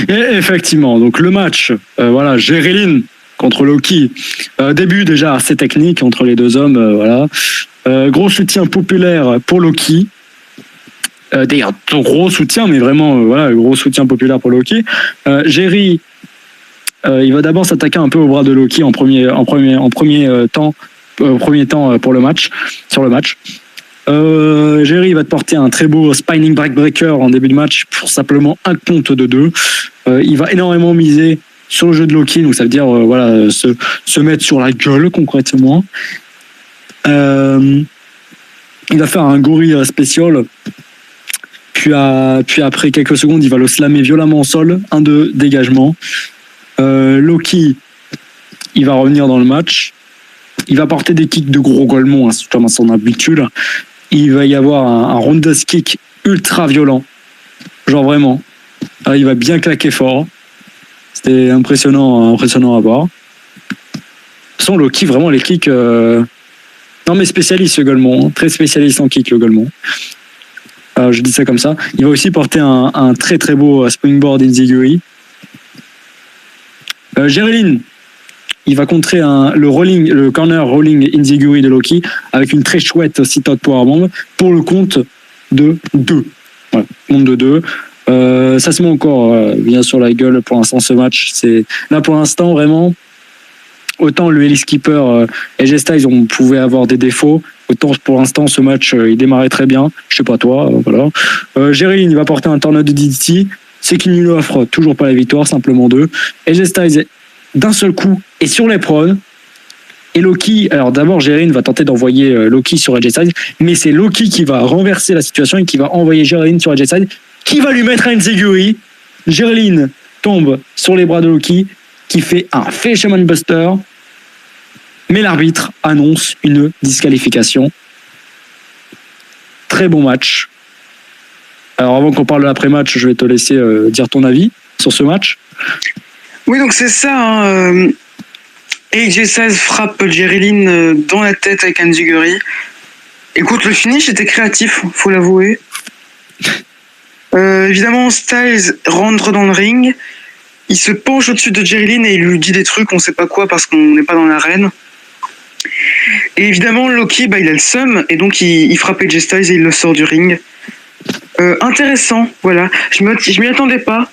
Et effectivement, donc le match, voilà, Jerry Lynn contre Loki. Début déjà assez technique entre les deux hommes, voilà. Gros soutien populaire pour Loki. D'ailleurs, gros soutien, mais vraiment, voilà, gros soutien populaire pour Loki. Jerry, il va d'abord s'attaquer un peu au bras de Loki en premier temps pour le match, sur le match. Jerry va te porter un très beau spinning backbreaker en début de match pour simplement un compte de 2. Il va énormément miser sur le jeu de Loki, donc ça veut dire voilà, se mettre sur la gueule concrètement. Il va faire un gorille spécial, puis après quelques secondes il va le slammer violemment au sol, 1-2 dégagement. Loki, il va revenir dans le match, il va porter des kicks de gros golemons, hein, comme à son habitude. Il va y avoir un roundhouse kick ultra violent, genre vraiment. Ah, il va bien claquer fort. C'était impressionnant à voir. De toute façon, Loki, vraiment les kicks. Non mais spécialiste le Golemon, hein, très spécialiste en kick le Golemon. Je dis ça comme ça. Il va aussi porter un très très beau springboard Enziguri. Jerry Lynn, il va contrer le corner rolling Enziguri de Loki avec une très chouette sit-out powerbomb pour le compte de 2. Voilà, compte de 2. Ça se met encore bien sur la gueule pour l'instant ce match. C'est là pour l'instant vraiment. Autant le Ellie Skipper et AJ Styles on pouvait avoir des défauts, autant pour l'instant ce match il démarrait très bien. Je sais pas toi, voilà. Jerry il va porter un tornado de DDT. C'est qu'il lui offre toujours pas la victoire, simplement 2. AJ Styles d'un seul coup est sur les prônes. Et Loki, alors d'abord Jerry va tenter d'envoyer Loki sur AJ Styles, mais c'est Loki qui va renverser la situation et qui va envoyer Jerry sur AJ Styles, qui va lui mettre un Enziguri. Jerry tombe sur les bras de Loki, qui fait un Fisherman Buster, mais l'arbitre annonce une disqualification. Très bon match. Alors avant qu'on parle de l'après-match, je vais te laisser dire ton avis sur ce match. Oui, donc c'est ça. Hein, AJ Styles frappe Jerry Lynn dans la tête avec un Enziguri. Écoute, le finish était créatif, faut l'avouer. Évidemment, Styles rentre dans le ring. Il se penche au-dessus de Jerry Lynn et il lui dit des trucs, on sait pas quoi parce qu'on n'est pas dans l'arène. Et évidemment, Loki, il a le seum et donc il frappe AJ Styles et il le sort du ring. Intéressant, voilà. Je m'y attendais pas,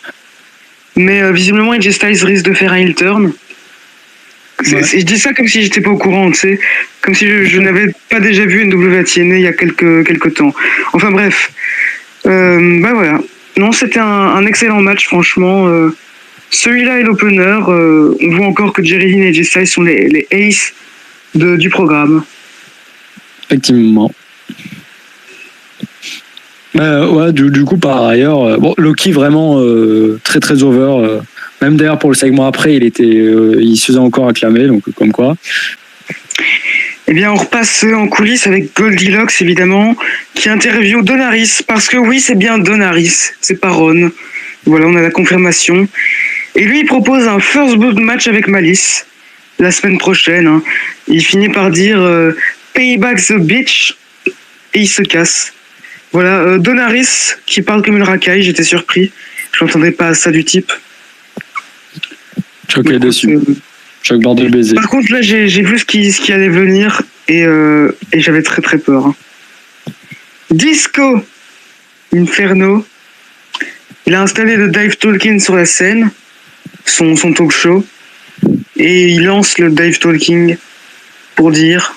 mais visiblement AJ Styles risque de faire un heel turn. Ouais. Je dis ça comme si j'étais pas au courant, tu sais, comme si je n'avais pas déjà vu NWA TNA il y a quelques temps. Enfin bref, voilà. Non, c'était un excellent match, franchement. Celui-là est l'opener. On voit encore que Jerry Lynn et AJ Styles sont les aces du programme. Effectivement. Ouais, du coup, par ailleurs, Loki vraiment très très over. Même d'ailleurs pour le segment après, il se faisait encore acclamer, donc comme quoi. Eh bien, on repasse en coulisses avec Goldilocks, évidemment, qui interviewe Donaris, parce que oui, c'est bien Donaris, c'est pas Ron. Voilà, on a la confirmation. Et lui, il propose un first blood match avec Malice, la semaine prochaine. Hein. Il finit par dire Payback the bitch, et il se casse. Voilà, Donaris, qui parle comme une racaille, j'étais surpris. Je n'entendais pas ça du type. Choqué dessus. Choc bord de baiser. Par contre, là, j'ai vu ce qui allait venir et j'avais très très peur. Hein. Disco Inferno. Il a installé le Dave Tolkien sur la scène, son talk show, et il lance le Dave Tolkien pour dire: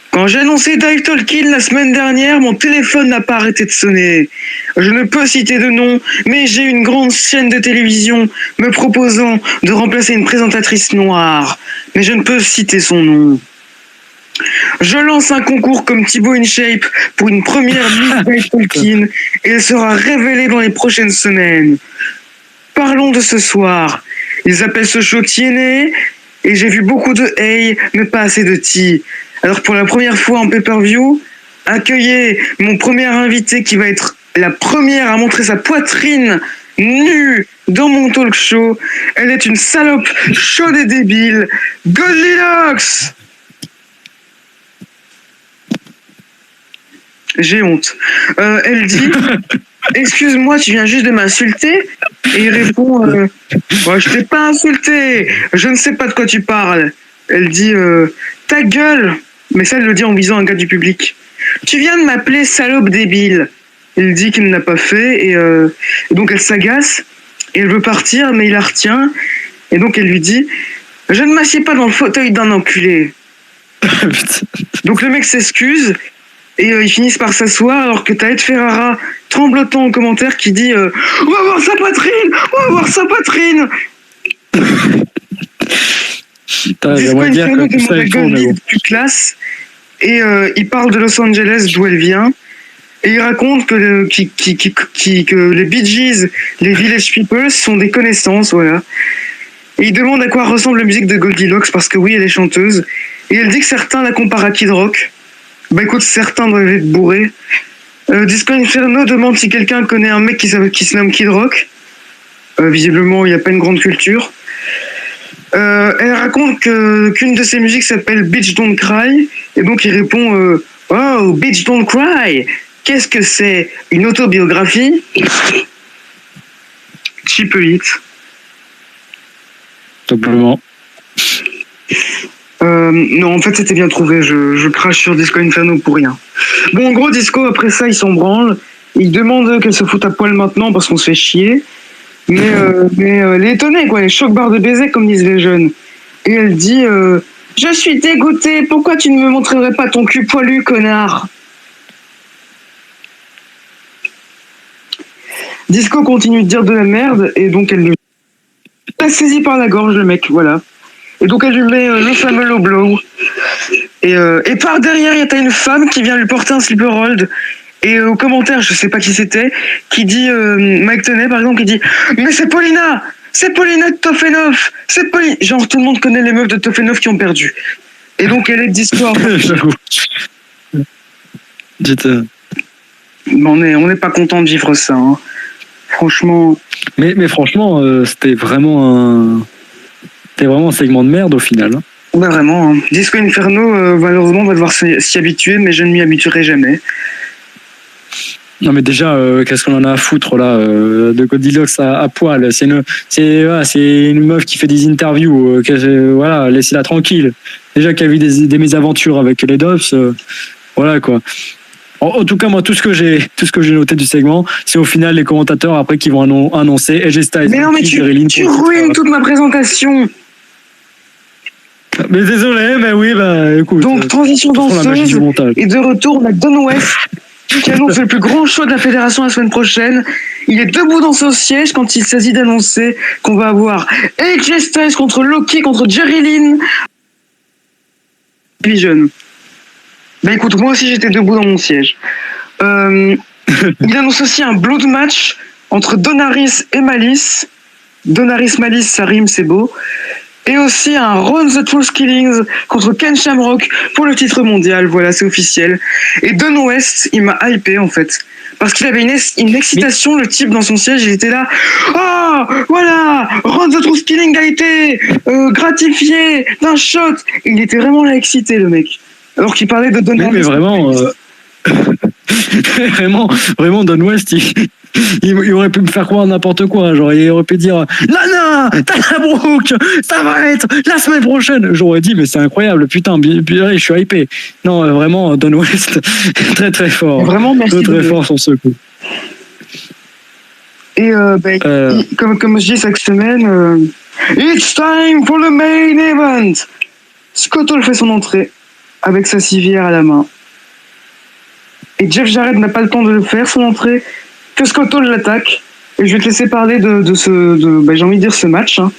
quand j'ai annoncé Dave Tolkien la semaine dernière, mon téléphone n'a pas arrêté de sonner. Je ne peux citer de nom, mais j'ai une grande chaîne de télévision me proposant de remplacer une présentatrice noire, mais je ne peux citer son nom. Je lance un concours comme Thibaut InShape pour une première Miss Dave Tolkien et elle sera révélée dans les prochaines semaines. Parlons de ce soir. Ils appellent ce show TNA et j'ai vu beaucoup de Hey, mais pas assez de T. Alors pour la première fois en pay-per-view, accueillez mon premier invité qui va être la première à montrer sa poitrine nue dans mon talk show. Elle est une salope chaude et débile, Goldilocks. J'ai honte. Elle dit excuse-moi, tu viens juste de m'insulter. Et il répond ouais, je t'ai pas insulté, je ne sais pas de quoi tu parles. Elle dit ta gueule. Mais ça, elle le dit en visant un gars du public. Tu viens de m'appeler salope débile. Il dit qu'il ne l'a pas fait et donc elle s'agace et elle veut partir, mais il la retient. Et donc elle lui dit je ne m'assieds pas dans le fauteuil d'un enculé. Donc le mec s'excuse et ils finissent par s'asseoir alors que t'as Ed Ferrara tremblotant en commentaire qui dit on va voir sa poitrine, on va voir sa poitrine. J'aimerais dire que tout ça est faux, mais bon. Plus classe et il parle de Los Angeles d'où elle vient et il raconte que les Bee Gees, les Village People sont des connaissances, voilà. Et il demande à quoi ressemble la musique de Goldilocks parce que oui, elle est chanteuse et elle dit que certains la comparent à Kid Rock. Bah écoute, certains doivent être bourrés. Disco Inferno demande si quelqu'un connaît un mec qui se nomme Kid Rock. Visiblement, il n'y a pas une grande culture. Elle raconte qu'une de ses musiques s'appelle Bitch Don't Cry. Et donc il répond oh, Bitch Don't Cry. Qu'est-ce que c'est? Une autobiographie? Cheap Elite. Simplement. Non, en fait, c'était bien trouvé. Je crache sur Disco Inferno pour rien. Bon, en gros, Disco, après ça, il s'en branle. Il demande qu'elle se foute à poil maintenant parce qu'on se fait chier. Mais elle est étonnée, quoi. Elle est choc-barre de baiser, comme disent les jeunes. Et elle dit je suis dégoûtée. Pourquoi tu ne me montrerais pas ton cul poilu, connard? Disco continue de dire de la merde. Et donc, elle lui a saisi par la gorge, le mec, voilà. Et donc elle lui met le fameux low blow. Et par derrière, t'as une femme qui vient lui porter un slipper hold. Et au commentaire, je sais pas qui c'était, qui dit, Mike Tenay par exemple, qui dit « Mais c'est Paulina de Tofenov. C'est Paulina !» Genre tout le monde connaît les meufs de Tofenov qui ont perdu. Et donc elle est d'histoire. J'avoue. On n'est pas content de vivre ça. Hein. Franchement. Mais franchement, c'était vraiment un segment de merde au final. Hein. Ouais, vraiment. Hein. Disco Inferno, malheureusement, on va devoir s'y habituer, mais je ne m'y habituerai jamais. Non mais déjà, qu'est-ce qu'on en a à foutre là de Goldilocks à poil? C'est une meuf qui fait des interviews. Voilà, laissez-la tranquille. Déjà qu'elle vit des mésaventures avec les Doves, voilà quoi. En tout cas, moi, tout ce que j'ai noté du segment, c'est au final les commentateurs après qui vont annoncer AJ Styles. Mais non, mais tu ruines toute ma présentation. Mais désolé, mais oui, bah écoute. Donc, transition danseuse, et de retour, on a Don West qui annonce le plus grand show de la fédération la semaine prochaine. Il est debout dans son siège quand il s'agit d'annoncer qu'on va avoir AJ Styles contre Loki, contre Jerry Lynn. Vision. Bah écoute, moi aussi j'étais debout dans mon siège. Il annonce aussi un blood match entre Donaris et Malice. Donaris Malice, ça rime, c'est beau. Et aussi un Run the Truth Killings contre Ken Shamrock pour le titre mondial. Voilà, c'est officiel. Et Don West, il m'a hypé en fait. Parce qu'il avait une excitation, le type dans son siège, il était là. Oh, voilà, Run the Truth Killing a été gratifié d'un shot. Et il était vraiment là excité, le mec. Alors qu'il parlait de Don West. Mais vraiment, vraiment, Don West, il aurait pu me faire croire n'importe quoi. Genre, il aurait pu dire Lana, Dana Brooke, ça va être la semaine prochaine. J'aurais dit, mais c'est incroyable, putain, je suis hypé. Non, vraiment, Don West, très très fort. Vraiment, merci. Très fort sur ce coup. Et comme je dis chaque semaine, it's time for the main event. Scott Hall fait son entrée avec sa civière à la main. Et Jeff Jarrett n'a pas le temps de le faire, son entrée, que Scott Hall l'attaque. Et je vais te laisser parler de j'ai envie de dire ce match. Hein.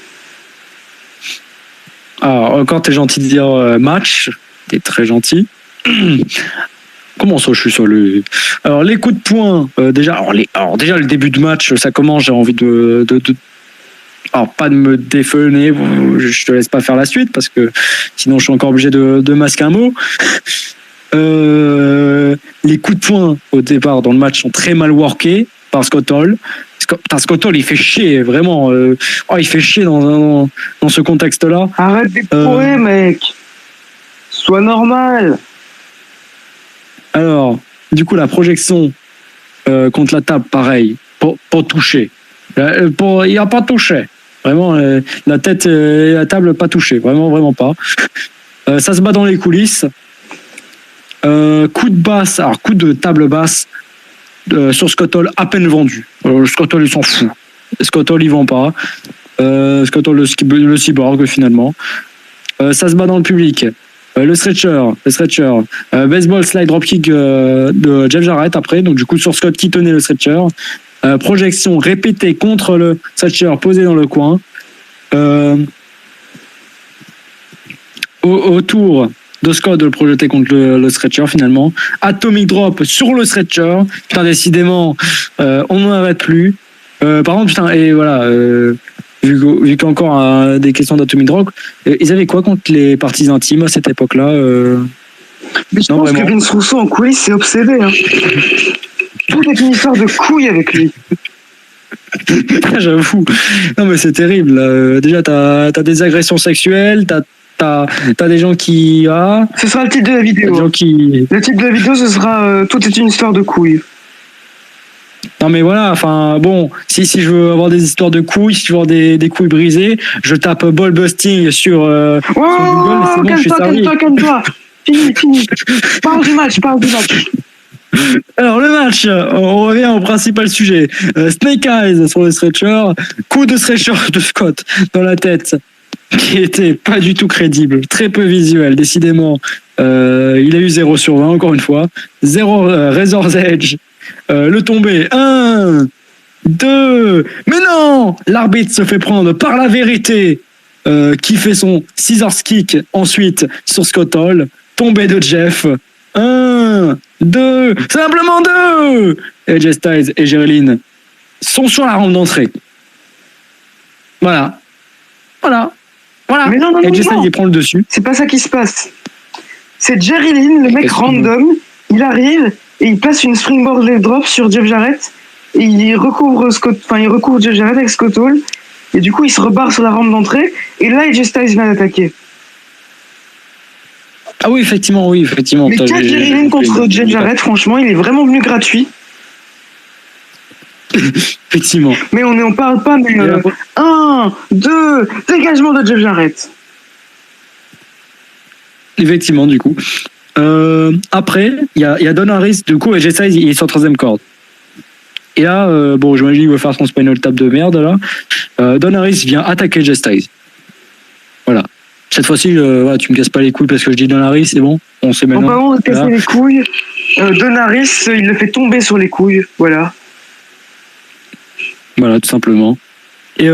Alors, encore t'es gentil de dire match, t'es très gentil. Comment ça, je suis sur le... Alors, les coups de poing, déjà le début de match, ça commence, j'ai envie de... Alors, pas de me défener, je te laisse pas faire la suite, parce que sinon je suis encore obligé de masquer un mot. Les coups de poing, au départ, dans le match, sont très mal workés par Scott Hall. Scott Hall, il fait chier, vraiment. Il fait chier dans ce contexte-là. Arrête d'éprouver, mec. Sois normal. Alors, du coup, la projection contre la table, pareil, pour toucher. Il n'a pas touché. Vraiment, la tête et la table, pas touché. Vraiment pas. Ça se bat dans les coulisses. Coup de table basse sur Scott Hall, à peine vendu. Scott Hall, il s'en fout. Scott Hall, il vend pas. Scott Hall, le cyborg, finalement. Ça se bat dans le public. Le stretcher, baseball slide dropkick de Jeff Jarrett après, donc du coup sur Scott qui tenait le stretcher, projection répétée contre le stretcher posé dans le coin, autour de Scott de le projeter contre le stretcher finalement, atomic drop sur le stretcher, putain décidément on n'en arrête plus, par contre putain et voilà vu qu'il y a encore des questions d'atomic drop, ils avaient quoi contre les parties intimes à cette époque-là Mais je pense que Vince Russo en coulisses c'est obsédé. Hein. Tout est une histoire de couilles avec lui. J'avoue. Non mais c'est terrible. Là. Déjà t'as des agressions sexuelles, t'as des gens qui... Ce sera le titre de la vidéo. Le titre de la vidéo ce sera tout est une histoire de couilles. Non mais voilà, enfin bon, si je veux avoir des histoires de couilles, si je veux avoir des couilles brisées, je tape ball busting sur Google, c'est bon, calme-toi. Fini. Parle du match. Alors le match, on revient au principal sujet. Snake Eyes sur le stretcher, coup de stretcher de Scott dans la tête, qui était pas du tout crédible, très peu visuel, décidément. Il a eu 0 sur 20, encore une fois. 0 Razor's Edge. Le tombé, 1, 2, mais non, l'arbitre se fait prendre par la vérité, qui fait son scissors kick ensuite sur Scott Hall, tombé de Jeff, 1, 2, simplement 2, et AJ Styles et Jerilyn sont sur la rampe d'entrée. Voilà. Mais non, et AJ Styles il prend le dessus. C'est pas ça qui se passe. C'est Jerilyn, le mec random, il arrive et il place une springboard leg drop sur Jeff Jarrett et il recouvre Jeff Jarrett avec Scott Hall et du coup il se rebarre sur la rampe d'entrée et là AJ Styles vient d'attaquer. Ah oui, effectivement. Mais qu'a Jerilyn contre Jeff Jarrett, franchement, il est vraiment venu gratuit. Effectivement. Mais on n'en parle pas, mais 1, 2, dégagement de Jeff Jarrett. Effectivement, du coup. Après, il y a Don Harris, du coup, et AJ Styles, il est sur 3ème corde. Et là, j'imagine qu'il va faire son spinal tap de merde, là. Don Harris vient attaquer AJ Styles. Voilà. Cette fois-ci, tu me casses pas les couilles parce que je dis Don Harris, c'est bon. On sait maintenant. En parlant de casser les couilles, Don Harris, il le fait tomber sur les couilles, voilà. Voilà, tout simplement. Et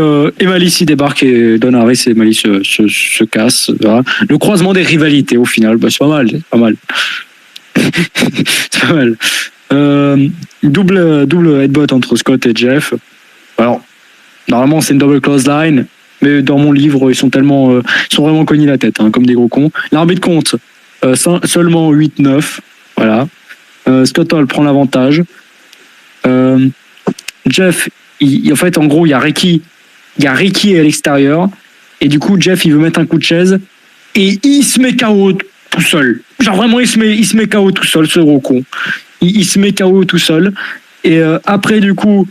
Malice, il débarque et Don Harris et Malice se cassent. Voilà. Le croisement des rivalités, au final, c'est pas mal. C'est pas mal. Double headbutt entre Scott et Jeff. Alors, Normalement, c'est une double clothesline, mais dans mon livre, ils sont vraiment cognés la tête, comme des gros cons. L'arbitre compte seulement 8-9. Voilà. Scott Hall prend l'avantage. Jeff, en fait, en gros, il y a Ricky à l'extérieur. Et du coup, Jeff, il veut mettre un coup de chaise. Et il se met KO tout seul. Genre vraiment, il se met KO tout seul, ce gros con. Il se met KO tout seul. Et après, du coup,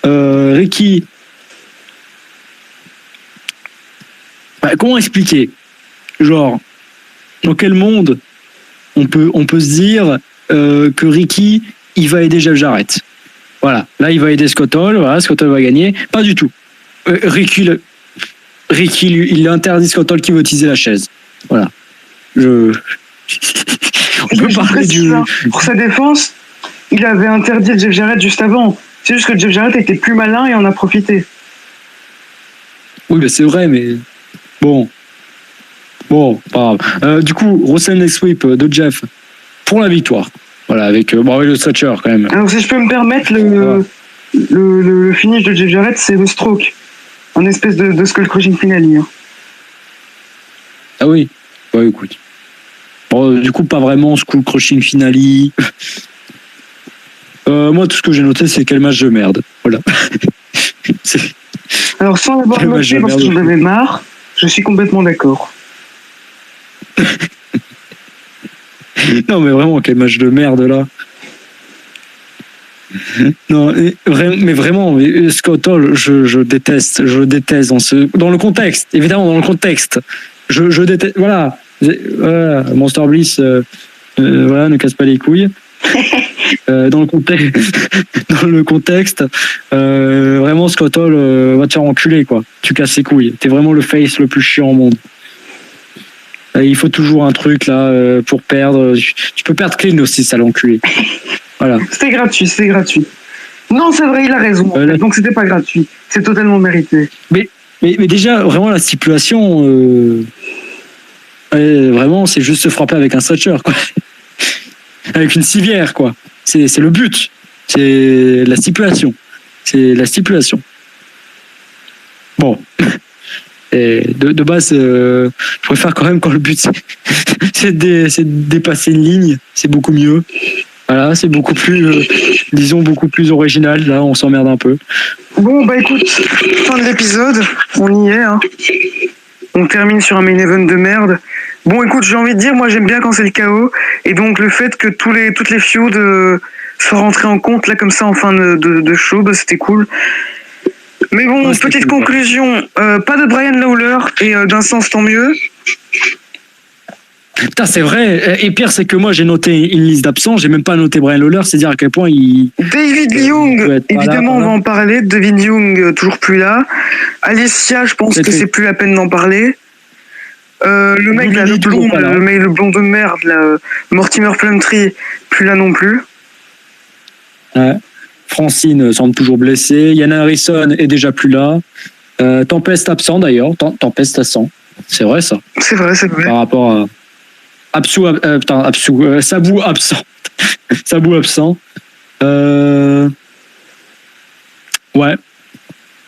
Ricky... comment expliquer? Genre, dans quel monde on peut se dire que Ricky, il va aider Jeff Jarrett? Voilà, là, il va aider Scott Hall. Voilà, Scott Hall va gagner. Pas du tout. Ricky, il interdit Scott Hall qui veut utiliser la chaise. Voilà. On peut parler Pour sa défense, il avait interdit Jeff Jarrett juste avant. C'est juste que Jeff Jarrett était plus malin et en a profité. Oui, mais c'est vrai, mais bon, pas grave. Du coup, Russell Neck Sweep de Jeff pour la victoire. Voilà, avec le stretcher quand même. Alors si je peux me permettre, le finish de Jeff Jarrett, c'est le stroke. Un espèce de skull crushing finale. Hein. Ah oui, ouais, écoute. Bon, du coup, pas vraiment skull crushing finale. Moi, tout ce que j'ai noté, c'est quel match de merde. Voilà. Alors, sans l'avoir noté parce que j'en avais marre, je suis complètement d'accord. Non, mais vraiment, quel match de merde, là. Non, mais vraiment, Scott Hall, je déteste dans le contexte, évidemment, dans le contexte. Je déteste, voilà, Monster Bliss, voilà, ne casse pas les couilles. Dans le contexte, vraiment, Scott Hall va te faire enculer, quoi. Tu casses les couilles. T'es vraiment le face le plus chiant au monde. Il faut toujours un truc là pour perdre. Tu peux perdre clean aussi, ça l'enculé. Voilà. C'était gratuit. Non, c'est vrai, il a raison. Donc c'était pas gratuit. C'est totalement mérité. Mais déjà, vraiment, la stipulation, vraiment, c'est juste se frapper avec un stretcher, quoi. Avec une civière, quoi. C'est le but. C'est la stipulation. Bon. Et de base, je préfère quand même quand le but c'est de dépasser une ligne, c'est beaucoup mieux. Voilà, c'est beaucoup plus, beaucoup plus original. Là, on s'emmerde un peu. Bon, bah écoute, fin de l'épisode, on y est. Hein. On termine sur un main event de merde. Bon, écoute, j'ai envie de dire, moi j'aime bien quand c'est le chaos, et donc le fait que toutes les feuds soient rentrées en compte là comme ça en fin de show, bah, c'était cool. Mais bon, ouais, petite conclusion, pas de Brian Lawler, et d'un sens tant mieux. Putain, c'est vrai. Et pire, c'est que moi, j'ai noté une liste d'absents. J'ai même pas noté Brian Lawler. C'est dire à quel point il. David Young, évidemment, on va en parler. David Young, toujours plus là. Alicia, je pense que c'est plus la peine d'en parler. Le mec, là, le blond de merde, là, Mortimer Plumtree, plus là non plus. Ouais. Francine semble toujours blessée. Yana Harrison est déjà plus là. Tempest absent d'ailleurs. Tempest absent. C'est vrai ça. C'est vrai. Par rapport à. Sabu absent. Sabu absent. Ouais,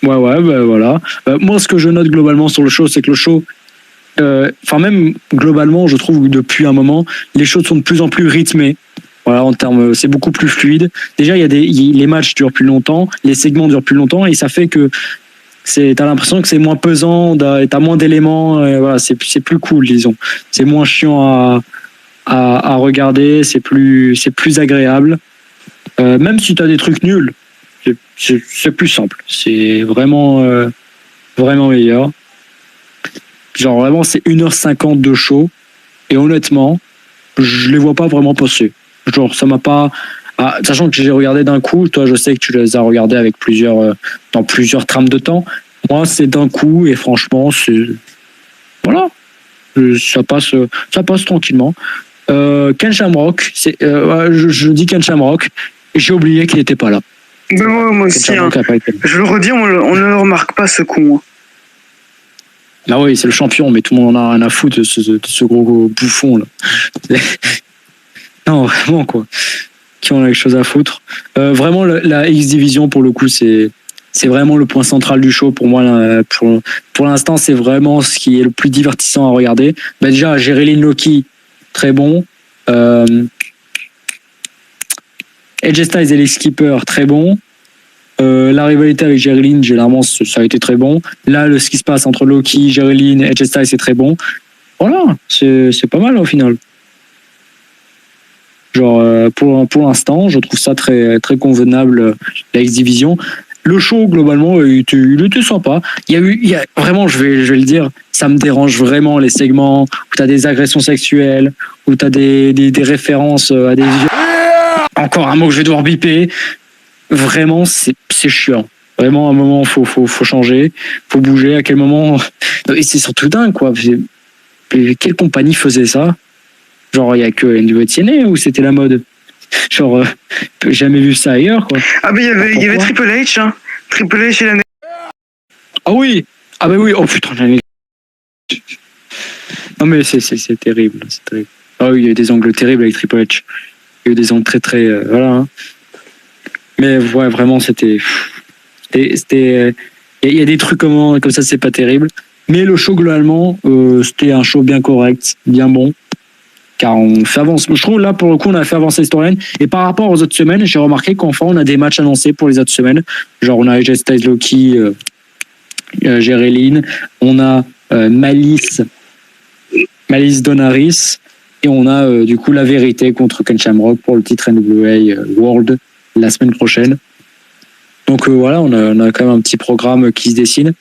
bah, voilà. Moi, ce que je note globalement sur le show, c'est que le show, même globalement, je trouve que depuis un moment, les shows sont de plus en plus rythmés. Voilà, en termes, c'est beaucoup plus fluide. Déjà, les matchs durent plus longtemps, les segments durent plus longtemps, et ça fait que t'as l'impression que c'est moins pesant, t'as moins d'éléments, voilà, c'est plus cool, disons. C'est moins chiant à regarder, c'est plus agréable. Même si t'as des trucs nuls, c'est plus simple. C'est vraiment meilleur. Genre vraiment, c'est 1h50 de show, et honnêtement, je les vois pas vraiment passer. Genre, ça m'a pas. Sachant que j'ai regardé d'un coup, toi, je sais que tu les as regardés avec dans plusieurs trames de temps. Moi, c'est d'un coup, et franchement, c'est. Voilà. Ça passe tranquillement. Ken Shamrock, je dis Ken Shamrock, et j'ai oublié qu'il n'était pas là. Mais moi aussi, hein. Je le redis, on ne le remarque pas, ce con. Ah oui, c'est le champion, mais tout le monde en a rien à foutre de ce gros bouffon, là. Non, vraiment, quoi. Qui ont quelque chose à foutre. Vraiment, la X-Division, pour le coup, c'est c'est vraiment le point central du show pour moi. Là, pour l'instant, c'est vraiment ce qui est le plus divertissant à regarder. Bah, déjà, Jerilyn Loki, très bon. AJ Styles et les Skippers, très bon. La rivalité avec Jerilyn, généralement, ça a été très bon. Là, ce qui se passe entre Loki, Jerilyn et AJ Styles, c'est très bon. Voilà, c'est pas mal au final. Genre, pour l'instant, je trouve ça très, très convenable, la X-Division. Le show, globalement, il était sympa. Il y a vraiment, je vais le dire, ça me dérange vraiment les segments où tu as des agressions sexuelles, où tu as des références à des... Encore un mot que je vais devoir biper. Vraiment, c'est chiant. Vraiment, à un moment, faut changer, faut bouger. À quel moment... Et c'est surtout dingue, quoi. Quelle compagnie faisait ça? Genre, il n'y a que NWTN ou c'était la mode? Genre, jamais vu ça ailleurs, quoi. Ah, mais il y avait Triple H, hein. Triple H et la... Ah oui! Ah bah oui, oh putain, non mais c'est terrible, c'est terrible. Ah oui, il y a eu des angles terribles avec Triple H. Il y a eu des angles très très... voilà. Hein. Mais ouais, vraiment, c'était... Il y a des trucs comme ça, c'est pas terrible. Mais le show, globalement, c'était un show bien correct, bien bon. Car on fait avancer. Je trouve là, pour le coup, on a fait avancer l'historienne. Et par rapport aux autres semaines, j'ai remarqué qu'enfin, on a des matchs annoncés pour les autres semaines. Genre, on a AJ Styles, Loki, Jerilyn. On a Malice Donaris. Et on a du coup la vérité contre Ken Shamrock pour le titre NWA World la semaine prochaine. Donc voilà, on a quand même un petit programme qui se dessine.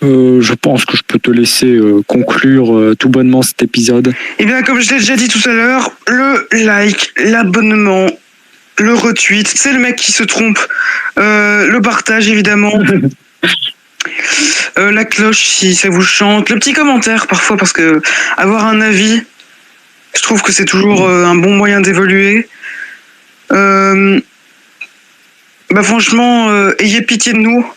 Je pense que je peux te laisser conclure tout bonnement cet épisode. Eh bien, comme je l'ai déjà dit tout à l'heure, le like, l'abonnement, le retweet, c'est le mec qui se trompe, le partage évidemment, la cloche si ça vous chante, le petit commentaire parfois parce que avoir un avis, je trouve que c'est toujours un bon moyen d'évoluer. Bah franchement, ayez pitié de nous.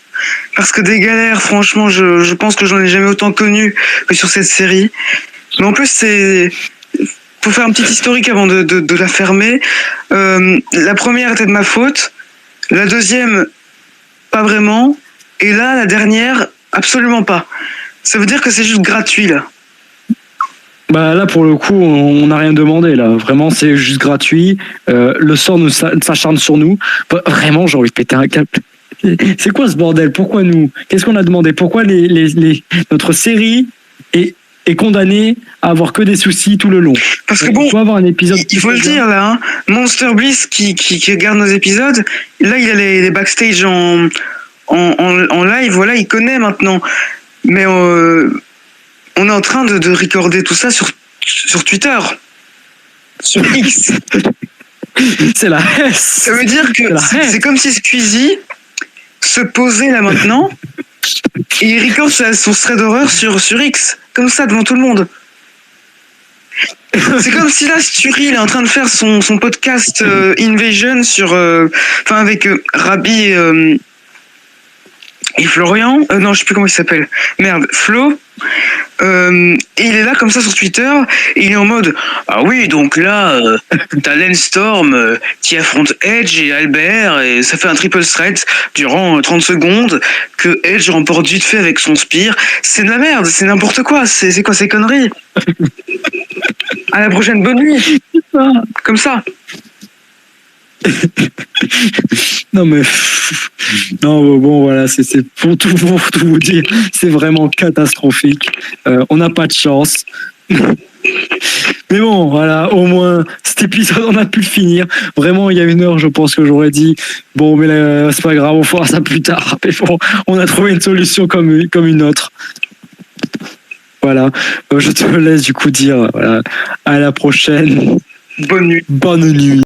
Parce que des galères, franchement, je pense que j'en ai jamais autant connu que sur cette série. Mais en plus, faut faire un petit historique avant de la fermer. La première était de ma faute. La deuxième, pas vraiment. Et là, la dernière, absolument pas. Ça veut dire que c'est juste gratuit, là. Bah là, pour le coup, on n'a rien demandé, là. Vraiment, c'est juste gratuit. Le sort s'acharne sur nous. Vraiment, j'ai envie de péter un câble. C'est quoi ce bordel? Pourquoi nous? Qu'est-ce qu'on a demandé? Pourquoi notre série est condamnée à avoir que des soucis tout le long? Parce que bon, il faut avoir un épisode. Il faut le dire là, hein, Monster Bliss qui regarde nos épisodes, là il a les backstage en live, voilà, il connaît maintenant. Mais on est en train de recorder tout ça sur Twitter, sur X. C'est la S. Ça veut dire que c'est comme si Squeezie se posait là maintenant et il record son thread d'horreur sur X, comme ça devant tout le monde. C'est comme si là Sturi il est en train de faire son podcast Invasion sur avec Rabi et Florian, non je sais plus comment il s'appelle, merde, Flo, et il est là comme ça sur Twitter et il est en mode ah oui donc là t'as Lance Storm qui affronte Edge et Albert et ça fait un triple threat durant 30 secondes que Edge remporte vite fait avec son spear. C'est de la merde, c'est n'importe quoi, c'est quoi ces conneries? À la prochaine, bonne nuit. Comme ça. Non mais non bon voilà, c'est pour tout vous dire, c'est vraiment catastrophique. On n'a pas de chance. Mais bon, voilà, au moins cet épisode on a pu le finir. Vraiment, il y a 1 heure, je pense que j'aurais dit bon, mais là, c'est pas grave, on fera ça plus tard. Mais bon, on a trouvé une solution comme une autre. Voilà, je te laisse du coup dire voilà, à la prochaine. Bonne nuit. Bonne nuit.